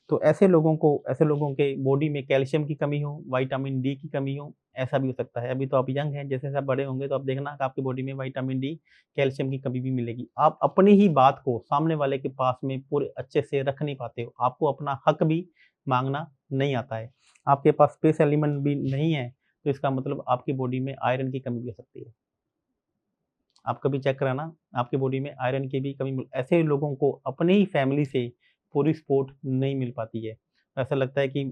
तो ऐसे लोगों के बॉडी में कैल्शियम की कमी हो, विटामिन डी की कमी हो, ऐसा भी हो सकता है। अभी तो आप यंग हैं, जैसे-जैसे आप बड़े होंगे तो आप देखना कि आपकी बॉडी में विटामिन डी, कैल्शियम की कमी भी मिलेगी। आप अपनी ही बात को सामने वाले के पास में पूरे अच्छे से रख नहीं पाते हो। आपको अपना हक भी माँगना नहीं आता है। आपके पास स्पेस एलिमेंट भी नहीं है, तो इसका मतलब आपकी बॉडी में आयरन की कमी भी हो सकती है। आप कभी चेक कराना, आपकी बॉडी में आयरन की भी कमी मिल ऐसे लोगों को अपनी ही फैमिली से पूरी सपोर्ट नहीं मिल पाती है। ऐसा लगता है कि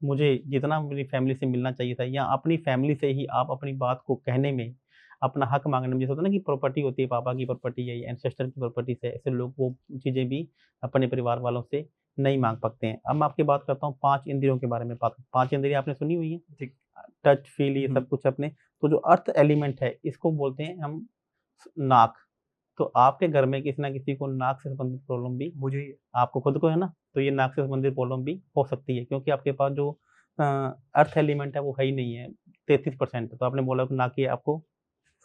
मुझे जितना मेरी फैमिली से मिलना चाहिए था या अपनी फैमिली से ही आप अपनी बात को कहने में, अपना हक माँगने में जैसे होता है ना कि प्रॉपर्टी होती है, पापा की प्रॉपर्टी है या एंसेस्टर की प्रॉपर्टी है, ऐसे लोग वो चीज़ें भी अपने परिवार वालों से नहीं माँग पाते हैं। अब मैं आपकी बात करता हूँ 5 इंद्रियों के बारे में। 5 इंद्रियाँ आपने सुनी हुई हैं? ठीक। टच, फ़ील ये हुँ, सब कुछ अपने तो जो अर्थ एलिमेंट है, इसको बोलते हैं हम नाक। तो आपके घर में किसी न किसी को नाक से संबंधित प्रॉब्लम भी मुझे ही आपको खुद को है ना, तो ये नाक से संबंधित प्रॉब्लम भी हो सकती है क्योंकि आपके पास जो अर्थ एलिमेंट है वो है ही नहीं है, 33% तो आपने बोला कि नाक की आपको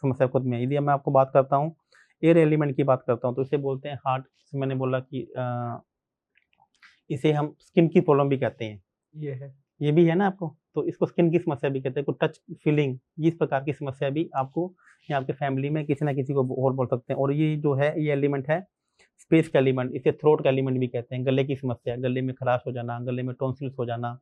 समस्या खुद में है। यदि मैं आपको बात करता हूँ, एयर एलिमेंट की बात करता हूँ, तो इसे बोलते हैं हार्ट मैंने बोला कि इसे हम स्किन की प्रॉब्लम भी कहते हैं। ये है। ये भी है ना आपको? तो इसको स्किन की समस्या भी कहते हैं, कोई टच फीलिंग इस प्रकार की समस्या भी आपको या आपके फैमिली में किसी न किसी को और बोल सकते हैं और ये जो है ये एलिमेंट है स्पेस का एलिमेंट, इसे थ्रोट का एलिमेंट भी कहते हैं, गले की समस्या, गले में खराश हो जाना, गले में टॉन्सिल्स हो जाना,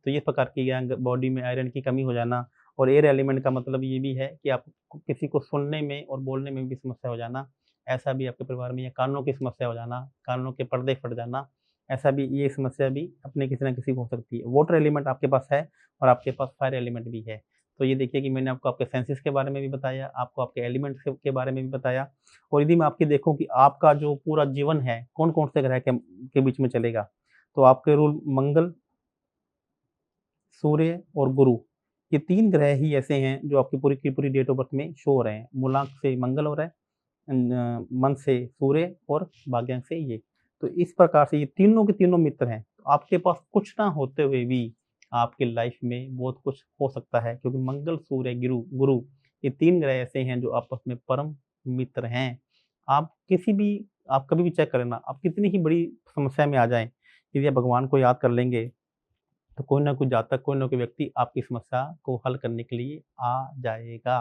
तो ये प्रकार की या बॉडी में आयरन की कमी हो जाना और एयर एलिमेंट का मतलब ये भी है कि आपको किसी को सुनने में और बोलने में भी समस्या हो जाना, ऐसा भी आपके परिवार में या कानों की समस्या हो जाना, कानों के पर्दे फट जाना, ऐसा भी ये समस्या भी अपने किसी न किसी को हो सकती है। वाटर एलिमेंट आपके पास है और आपके पास फायर एलिमेंट भी है। तो ये देखिए कि मैंने आपको आपके सेंसेस के बारे में भी बताया, आपको आपके एलिमेंट्स के बारे में भी बताया और यदि मैं आपकी देखूँ कि आपका जो पूरा जीवन है, कौन-कौन से ग्रह के बीच में चलेगा, तो आपके रूल मंगल, सूर्य और गुरु, ये 3 ग्रह ही ऐसे हैं जो आपकी पूरी की पूरी डेट ऑफ बर्थ में शो हो रहे हैं। मूलांक से मंगल हो रहा है, मन से सूर्य और भाग्यांक से ये। तो इस प्रकार से ये तीनों के तीनों मित्र हैं। तो आपके पास कुछ ना होते हुए भी आपकी लाइफ में बहुत कुछ हो सकता है क्योंकि मंगल, सूर्य, गुरु गुरु ये 3 ग्रह ऐसे हैं जो आपस में परम मित्र हैं। आप किसी भी आप कभी भी चेक करें ना, आप कितनी ही बड़ी समस्या में आ जाएँ, यदि आप भगवान को याद कर लेंगे तो कोई ना कोई जातक, कोई ना कोई व्यक्ति आपकी समस्या को हल करने के लिए आ जाएगा।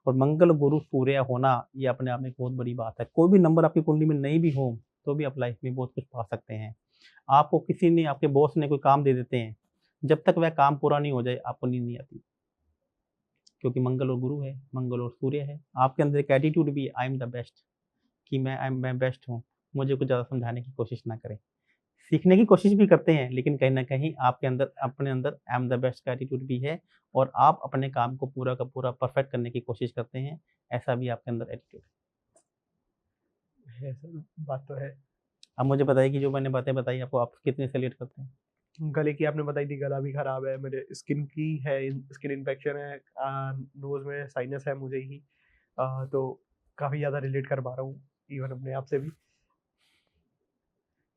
और मंगल, गुरु, सूर्य होना ये अपने आप में एक बहुत बड़ी बात है। कोई भी नंबर आपकी कुंडली में नहीं भी हो, तो भी आप लाइफ में बहुत कुछ पा सकते हैं। आपको किसी ने आपके बॉस ने कोई काम दे देते हैं, जब तक वह काम पूरा नहीं हो जाए आपको नींद नहीं आती। क्योंकि मंगल और गुरु है, मंगल और सूर्य है। आपके अंदर एक एटीट्यूड भी है, आई एम द बेस्ट, कि मैं बेस्ट हूँ, मुझे कुछ ज़्यादा समझाने की कोशिश ना करें। सीखने की कोशिश भी करते हैं, लेकिन कहीं न कहीं आपके अंदर अपने अंदर आई एम द बेस्ट का एटीट्यूड भी है और आप अपने काम को पूरा का पूरा परफेक्ट करने की कोशिश करते हैं, ऐसा भी आपके अंदर एटीट्यूड है सर, बात तो है। अब मुझे बताइए कि जो मैंने बातें बताई आपको, आप कितने से रिलेट करते हैं? गले की आपने बताई थी, गला भी खराब है, मेरे स्किन की है, स्किन इन्फेक्शन है, नोज़ में साइनस है मुझे ही, तो काफ़ी ज़्यादा रिलेट कर पा रहा हूँ इवन अपने आप से भी।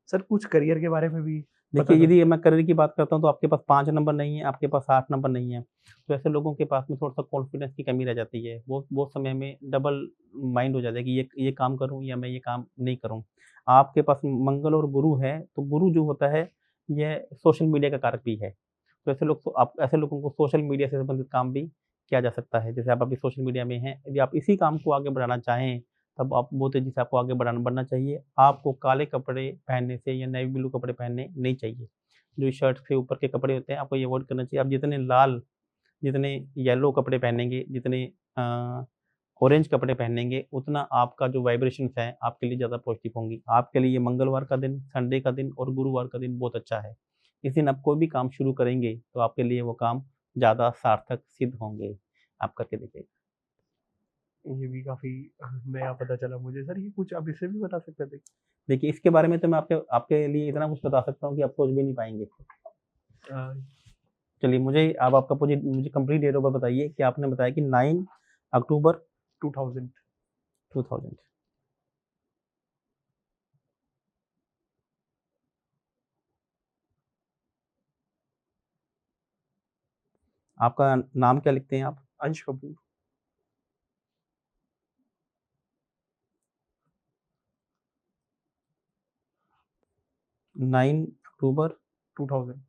सर कुछ करियर के बारे में भी देखिए, पता कर। यदि मैं करियर की बात करता हूँ तो आपके पास 5 नंबर नहीं है, आपके पास 8 नंबर नहीं है। तो ऐसे लोगों के पास में थोड़ा-सा कॉन्फिडेंस की कमी रह जाती है। वो समय में डबल माइंड हो जाता है कि ये काम करूँ या मैं ये काम नहीं करूँ। आपके पास मंगल और गुरु है, तो गुरु जो होता है, यह सोशल मीडिया का कारक भी है। तो ऐसे लोगों को सोशल मीडिया से संबंधित काम भी किया जा सकता है। जैसे आप अभी सोशल मीडिया में हैं, यदि आप इसी काम को आगे बढ़ाना चाहें, तब आप बहुत तेज़ी से आपको आगे बढ़ना चाहिए। आपको काले कपड़े पहनने से या नेवी ब्लू कपड़े पहनने नहीं चाहिए। जो शर्ट के ऊपर के कपड़े होते हैं, आपको ये अवॉइड करना चाहिए। आप जितने येलो कपड़े पहनेंगे, जितने ऑरेंज कपड़े पहनेंगे, उतना आपका जो वाइब्रेशंस हैं, आपके लिए ज़्यादा पॉज़िटिव होंगी। आपके लिए मंगलवार का दिन, संडे का दिन और गुरुवार का दिन बहुत अच्छा है। इस दिन आप कोई भी काम शुरू करेंगे, तो आपके लिए वो काम ज़्यादा सार्थक सिद्ध होंगे। आप करके देखिए। ये भी काफ़ी नया पता चला मुझे सर, ये कुछ आप इससे भी बता सकते थे? देखिए, इसके बारे में तो मैं आपके आपके लिए इतना कुछ बता सकता हूँ कि आप सोच भी नहीं पाएँगे। अ, चलिए, मुझे कंप्लीट डेट ऑफ बर्थ बताइए कि आपने बताया कि 9 अक्टूबर 2000। 2000। आपका नाम क्या लिखते हैं आप? अंश कपूर। 9 अक्टूबर 2000।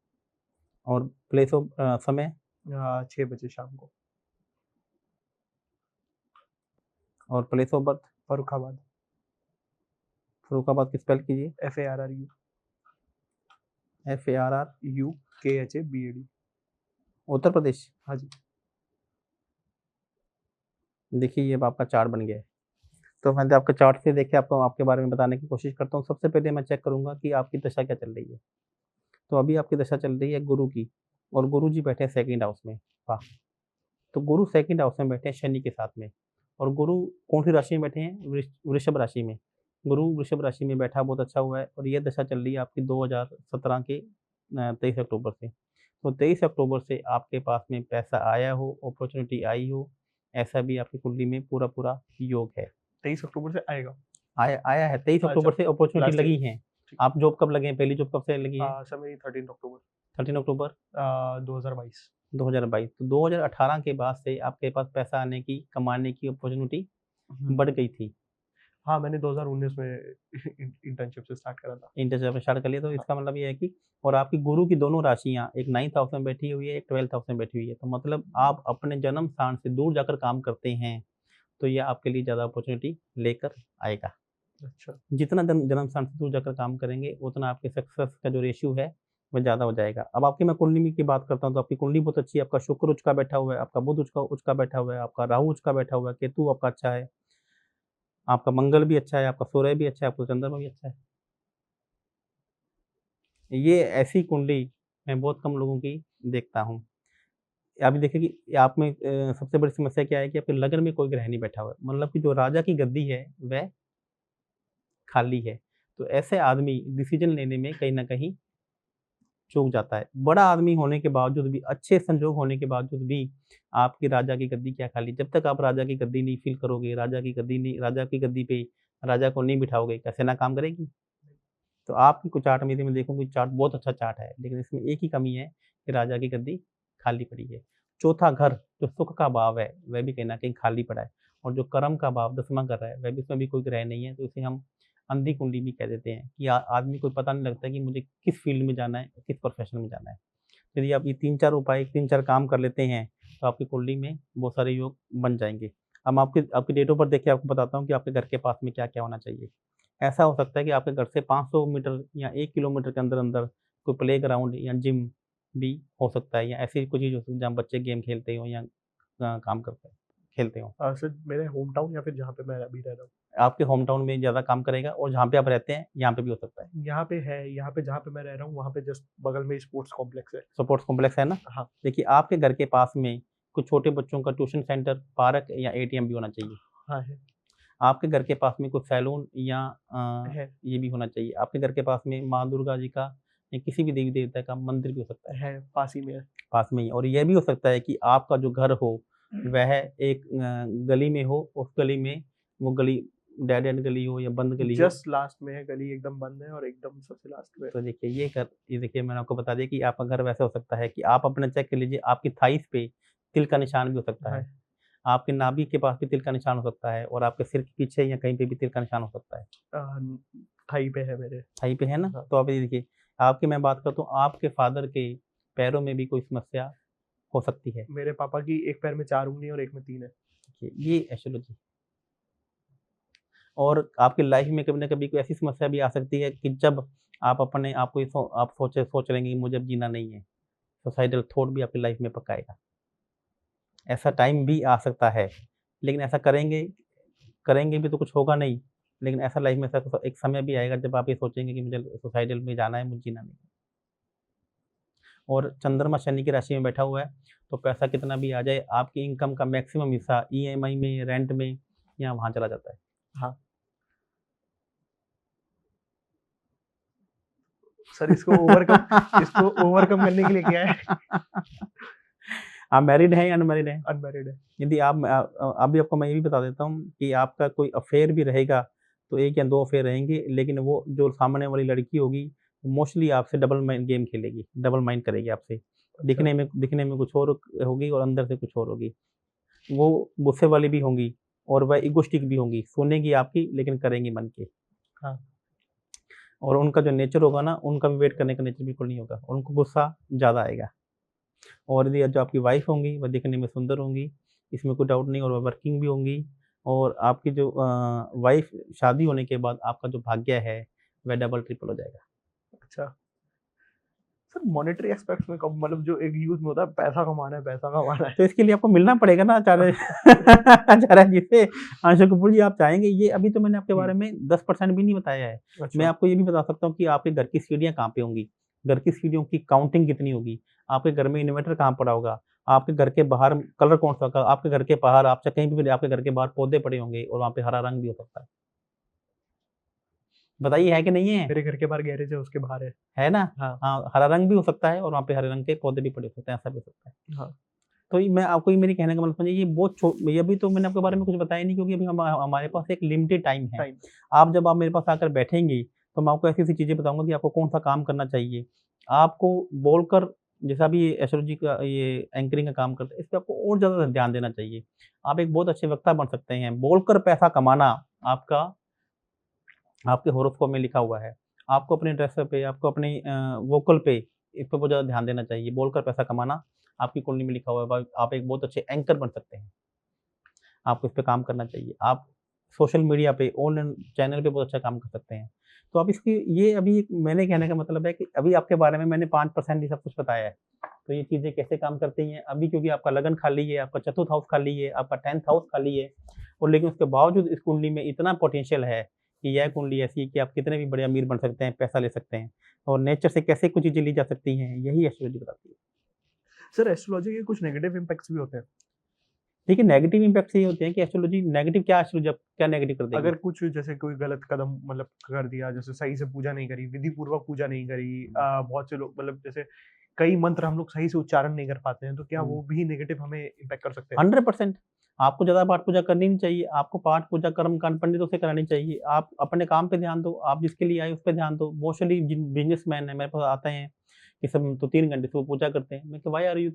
और प्लेस ऑफ समय 6 बजे शाम को। और place of birth Farrukhabad. Farrukhabad की स्पेल कीजिए। FARRU। FARR UKHABAD। Uttar Pradesh. हाँ जी। देखिए, ये अब आपका चार्ट बन गया है। तो मैं आपके चार्ट से देखिए आपको आपके बारे में बताने की कोशिश करता हूँ। सबसे पहले मैं चेक करूँगा कि आपकी दशा क्या चल रही है। तो अभी आपकी दशा चल रही है गुरु की और गुरु जी बैठे हैं सेकंड हाउस में। वाह! तो गुरु सेकंड हाउस में बैठे हैं शनि के साथ में और गुरु कौन-सी राशि में बैठे हैं? वृषभ राशि में। गुरु वृषभ राशि में बैठा बहुत अच्छा हुआ है और ये दशा चल रही है आपकी 2017 के 23 अक्टूबर से। तो 23 अक्टूबर से आपके पास में पैसा आया हो, अपॉर्च्युनिटी आई हो, ऐसा भी आपकी कुंडली में पूरा-पूरा योग है। 23 अक्टूबर से आएगा। आया आया है 23 अच्छा, अक्टूबर से अपॉर्च्युनिटी लास्ट ईयर। लगी हैं। ठीक। आप जॉब कब लगे हैं? पहली जॉब कब से लगी है? सर मेरी 13 अक्टूबर 13 अक्टूबर 2022। 2022। तो 2018 के बाद से आपके पास पैसा आने की, कमाने की अपॉर्च्युनिटी हुँ। बढ़ गई थी। हाँ, मैंने 2019 में इंटर्नशिप से स्टार्ट करा था। इंटर्नशिप आपने स्टार्ट कर लिया, तो हाँ। इसका मतलब ये है कि और आपकी गुरु की दोनों राशियाँ, एक 9th हाउस में बैठी हुई है, एक 12th हाउस में बैठी हुई है। तो मतलब आप अपने जन्म स्थान से दूर जाकर काम करते हैं, तो ये आपके लिए ज़्यादा अपॉर्च्युनिटी लेकर आएगा। अच्छा। जितना जन्म स्थान से दूर जाकर काम करेंगे, उतना आपके सक्सेस का जो रेशियो है, वो ज़्यादा हो जाएगा। अब आपकी मैं कुंडली की बात करता हूँ, तो आपकी कुंडली बहुत अच्छी है, आपका शुक्र उच्च का बैठा हुआ है, आपका बुध उच्च का बैठा हुआ है, आपका राहु उच्च का बैठा हुआ है, केतु आपका अच्छा है, आपका मंगल भी अच्छा है, आपका सूर्य भी अच्छा है, आपका चंद्रमा भी अच्छा है। ये ऐसी कुंडली मैं बहुत कम लोगों की देखता हूँ। आप ये देखिए कि आप में सबसे बड़ी समस्या क्या है कि आपके लग्न में कोई ग्रह नहीं बैठा हुआ है। मतलब कि जो राजा की गद्दी है, वह खाली है। तो ऐसे आदमी डिसीज़न लेने में कहीं न कहीं चूक जाता है। बड़ा आदमी होने के बावजूद भी, अच्छे संजोग होने के बावजूद भी आपकी राजा की गद्दी क्या खाली, जब तक आप राजा की गद्दी नहीं फ़ील करोगे, राजा की गद्दी पे राजा को नहीं बिठाओगे, क्या सेना काम करेगी? तो आपकी को चार्ट में यदि मैं देखूँ कि चार्ट बहुत अच्छा चार्ट है, लेकिन इसमें एक ही कमी है कि राजा की गद्दी खाली पड़ी है। चौथा घर, जो सुख का भाव है, वह भी कहीं न कहीं खाली पड़ा है और जो कर्म का भाव 10वां घर है, वह भी उसमें भी कोई ग्रह नहीं है, तो इसे हम अंधी कुंडली भी कह देते हैं कि आदमी को पता नहीं लगता कि मुझे किस फ़ील्ड में जाना है, किस प्रोफ़ेशन में जाना है। यदि आप ये 3-4 उपाय, 3-4 काम कर लेते हैं, तो आपकी कुंडली में बहुत सारे योग बन जाएँगे। अब आपकी आपकी डेट ऑफ बर्थ देखिए, आपको बताता हूँ कि आपके घर के पास में क्या-क्या होना चाहिए। ऐसा हो सकता है कि आपके घर से 500 मीटर या 1 किलोमीटर के अंदर-अंदर कोई प्लेग्राउंड या जिम भी हो सकता है, या ऐसी कोई चीज़ हो सकती है जहाँ बच्चे गेम खेलते हों या काम करते खेलते हों। सर मेरे होम टाउन या फिर जहाँ पे मैं अभी रह रहा हूँ, आपके होम टाउन में ज़्यादा काम करेगा और जहाँ पे आप रहते हैं, यहाँ पे भी हो सकता है। यहाँ पे है, यहाँ पे जहाँ पे मैं रह रहा हूँ, वहाँ पे जस्ट बगल में स्पोर्ट्स कॉम्प्लेक्स है। स्पोर्ट्स कॉम्प्लेक्स है ना? हाँ, देखिए, आपके घर के पास में कुछ छोटे बच्चों का ट्यूशन सेंटर, पार्क या एटीएम भी होना चाहिए। हाँ है, आपके घर के पास में कुछ सैलून या है, ये भी होना चाहिए। आपके घर के पास में माँ दुर्गा जी का या किसी भी देवी-देवता का मंदिर भी हो सकता है, पास ही में है। पास में ही। और ये भी हो सकता है कि आपका जो घर हो, वह एक गली में हो, उस गली में वो गली डेड एंड गली हो या बंद गली हो। जस्ट लास्ट में है, गली एकदम बंद है और एकदम सबसे लास्ट में है। तो देखिए, ये देखिए, मैंने आपको बता दिया कि आपका घर वैसा हो सकता है कि आप अपना चेक कर लीजिए, आपकी थाइस पे तिल का निशान भी हो सकता हाँ, है। आपके नाभि के पास भी तिल का निशान हो सकता है और आपके सिर के पीछे या कहीं पे भी तिल का निशान हो सकता है। थाई पे है मेरे। थाई पे है ना? हाँ, तो अब ये देखिए, आपकी मैं बात करता हूँ, आपके फादर के पैरों में भी कोई समस्या हो सकती है। मेरे पापा की एक पैर में 4 उँगली और एक में 3 है। देखिए, ये एस्ट्रोलॉजी। और आपकी लाइफ में कभी न कभी कोई ऐसी समस्या भी आ सकती है कि जब आप अपने आप को ये आप सोच लेंगे कि मुझे अब जीना नहीं है। सुसाइडल थॉट भी आपकी लाइफ में पक्का आएगा। ऐसा टाइम भी आ सकता है, लेकिन ऐसा करेंगे भी तो कुछ होगा नहीं। लेकिन ऐसा लाइफ में ऐसा एक समय भी आएगा जब आप ये सोचेंगे कि मुझे सुसाइडल में जाना है, मुझे जीना नहीं है। और चंद्रमा शनि की राशि में बैठा हुआ है, तो पैसा कितना भी आ जाए, आपकी इनकम का मैक्सिमम हिस्सा ईएमआई में, रेंट में या वहाँ चला जाता है। हाँ, सर इसको ओवरकम करने के लिए क्या है? आप मैरिड हैं या अनमैरिड हैं? अनमैरिड है। यदि आप अभी आपको मैं ये भी बता देता हूँ कि आपका कोई अफ़ेयर भी रहेगा, तो 1 या 2 अफ़ेयर रहेंगे, लेकिन वो जो सामने वाली लड़की होगी, मोस्टली आपसे डबल माइंड गेम खेलेगी, डबल माइंड करेगी आपसे। अच्छा, दिखने में कुछ और होगी और अंदर से कुछ और होगी। वो गुस्से वाली भी होंगी और वह इगोइस्टिक भी होंगी, सुनेंगी आपकी लेकिन करेंगी मन की। हाँ, और उनका जो नेचर होगा ना, उनका भी वेट करने का नेचर बिल्कुल नहीं होगा, उनको गुस्सा ज़्यादा आएगा। और यदि जो आपकी वाइफ़ होंगी, वह दिखने में सुंदर होंगी, इसमें कोई डाउट नहीं, और वह वर्किंग भी होंगी। और आपकी जो वाइफ़ शादी होने के बाद आपका जो भाग्य है, वह डबल ट्रिपल हो जाएगा। अच्छा। सर मॉनेटरी एस्पेक्ट्स में कब मतलब जो एक यूज़ में होता है पैसा कमाना है, पैसा कमाना है। तो इसके लिए आपको मिलना पड़ेगा ना आचार्य आचार्य जी से। अंशु कपूर जी, आप चाहेंगे ये, अभी तो मैंने आपके हुँ, बारे में 10% भी नहीं बताया है। मैं अच्छा, आपको ये भी बता सकता हूँ कि आपके घर की सीढ़ियाँ कहाँ पे होंगी, घर की सीढ़ियों की काउंटिंग कितनी होगी, आपके घर में इन्वर्टर कहाँ पड़ा होगा, आपके घर के बाहर कलर कौन-सा होगा, आपके घर के बाहर आप चाहे कहीं भी आपके घर के बाहर पौधे पड़े होंगे और वहाँ पे हरा रंग भी हो सकता है। बताइए, है कि नहीं है? मेरे घर के बाहर गैरेज है, उसके बाहर है। है ना? हाँ, हाँ, हरा रंग भी हो सकता है और वहाँ पे हरे रंग के पौधे भी पड़े हो सकते हैं, ऐसा भी हो सकता है। हाँ, तो ये मैं आपको, ये मेरे कहने का मतलब समझिए, ये बहुत ये अभी तो मैंने आपके बारे में कुछ बताया नहीं, क्योंकि अभी हमारे पास एक लिमिटेड टाइम है। टाइम जब आप मेरे पास आकर बैठेंगी, तो मैं आपको ऐसी-ऐसी चीज़ें बताऊँगा कि आपको कौन-सा काम करना चाहिए। आपको बोलकर, जैसा भी एस्ट्रोलॉजी का ये एंकरिंग का काम करता है, इस पे आपको और ज़्यादा ध्यान देना चाहिए। आप एक बहुत अच्छे वक्ता बन सकते हैं। बोलकर पैसा कमाना आपका आपके हॉरोस्कोप में लिखा हुआ है। आपको अपने ड्रेस पे, आपको अपनी वोकल पे, इस पे बहुत ज़्यादा ध्यान देना चाहिए। बोलकर पैसा कमाना आपकी कुंडली में लिखा हुआ है। आप एक बहुत अच्छे एंकर बन सकते हैं। आपको इस पे काम करना चाहिए। आप सोशल मीडिया पे, ऑनलाइन चैनल पे बहुत अच्छा काम कर सकते हैं। तो आप इसकी ये अभी मैंने कहने का मतलब है कि अभी आपके बारे में मैंने 5% ही सब कुछ बताया है। तो ये चीज़ें कैसे काम करती हैं, अभी क्योंकि आपका लगन खाली है, आपका चतुर्थ हाउस खाली है, आपका 10th हाउस खाली है, और लेकिन उसके बावजूद इस कुंडली में इतना पोटेंशियल है कि यह कुंडली ऐसी है कि आप कितने भी बड़े अमीर बन सकते हैं, पैसा ले सकते हैं, और नेचर से कैसे कुछ चीज़ें ली जा सकती हैं, यही एस्ट्रोलॉजी बताती है। सर एस्ट्रोलॉजी के कुछ नेगेटिव इम्पैक्ट्स भी होते हैं। देखिए, नेगेटिव इम्पैक्ट्स ये होते हैं कि एस्ट्रोलॉजी नेगेटिव, क्या एस्ट्रोलॉजी अब क्या नेगेटिव कर देगी? अगर कुछ जैसे कोई गलत कदम मतलब कर दिया, जैसे सही से पूजा नहीं करी, विधि पूर्वक पूजा नहीं करी, बहुत से लोग मतलब जैसे कई मंत्र हम लोग सही से उच्चारण नहीं कर पाते हैं, तो क्या हुँ। वो भी नेगेटिव हमें इम्पैक्ट कर सकते हैं? 100%। आपको ज़्यादा पाठ पूजा करनी नहीं चाहिए, आपको पाठ पूजा कर्मकांड पंडितों से करानी चाहिए। आप अपने काम पे ध्यान दो, आप जिसके लिए आए उस पे ध्यान दो। मोस्टली जिन बिज़नेसमैन हैं मेरे पास आते हैं कि सब तो 3 घंटे से वो पूजा करते हैं। मैं कहा, व्हाई आर यू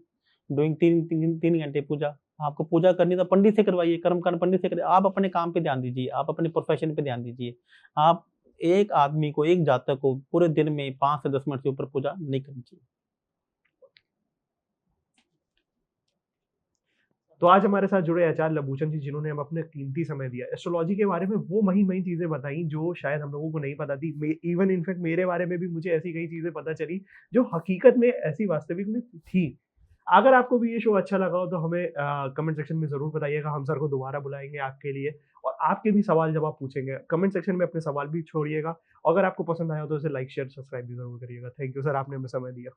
डूइंग 3 घंटे पूजा? आपको पूजा करनी है तो पंडित से करवाइए, कर्मकांड पंडित से करिए। आप अपने काम पे ध्यान दीजिए, आप अपने प्रोफ़ेशन पे ध्यान दीजिए। आप एक आदमी को, एक जातक को पूरे दिन में 5 से 10 मिनट से ऊपर पूजा नहीं करनी चाहिए। तो आज हमारे साथ जुड़े आचार्य लबूचन जी, जिन्होंने हमें अपना कीमती समय दिया। एस्ट्रोलॉजी के बारे में वो महीन-महीन चीज़ें बताई जो शायद हम लोगों को नहीं पता थी। मे इवन इनफैक्ट मेरे बारे में भी मुझे ऐसी कई चीज़ें पता चली जो हकीकत में ऐसी वास्तविक में थी। अगर आपको भी ये शो अच्छा लगा हो तो हमें कमेंट सेक्शन में ज़रूर बताइएगा, हम सर को दोबारा बुलाएँगे आपके लिए और आपके भी सवाल-जवाब पूछेंगे। कमेंट सेक्शन में अपने सवाल भी छोड़िएगा। अगर आपको पसंद आया हो तो इसे लाइक, शेयर, सब्सक्राइब भी ज़रूर करिएगा। थैंक यू सर, आपने हमें समय दिया।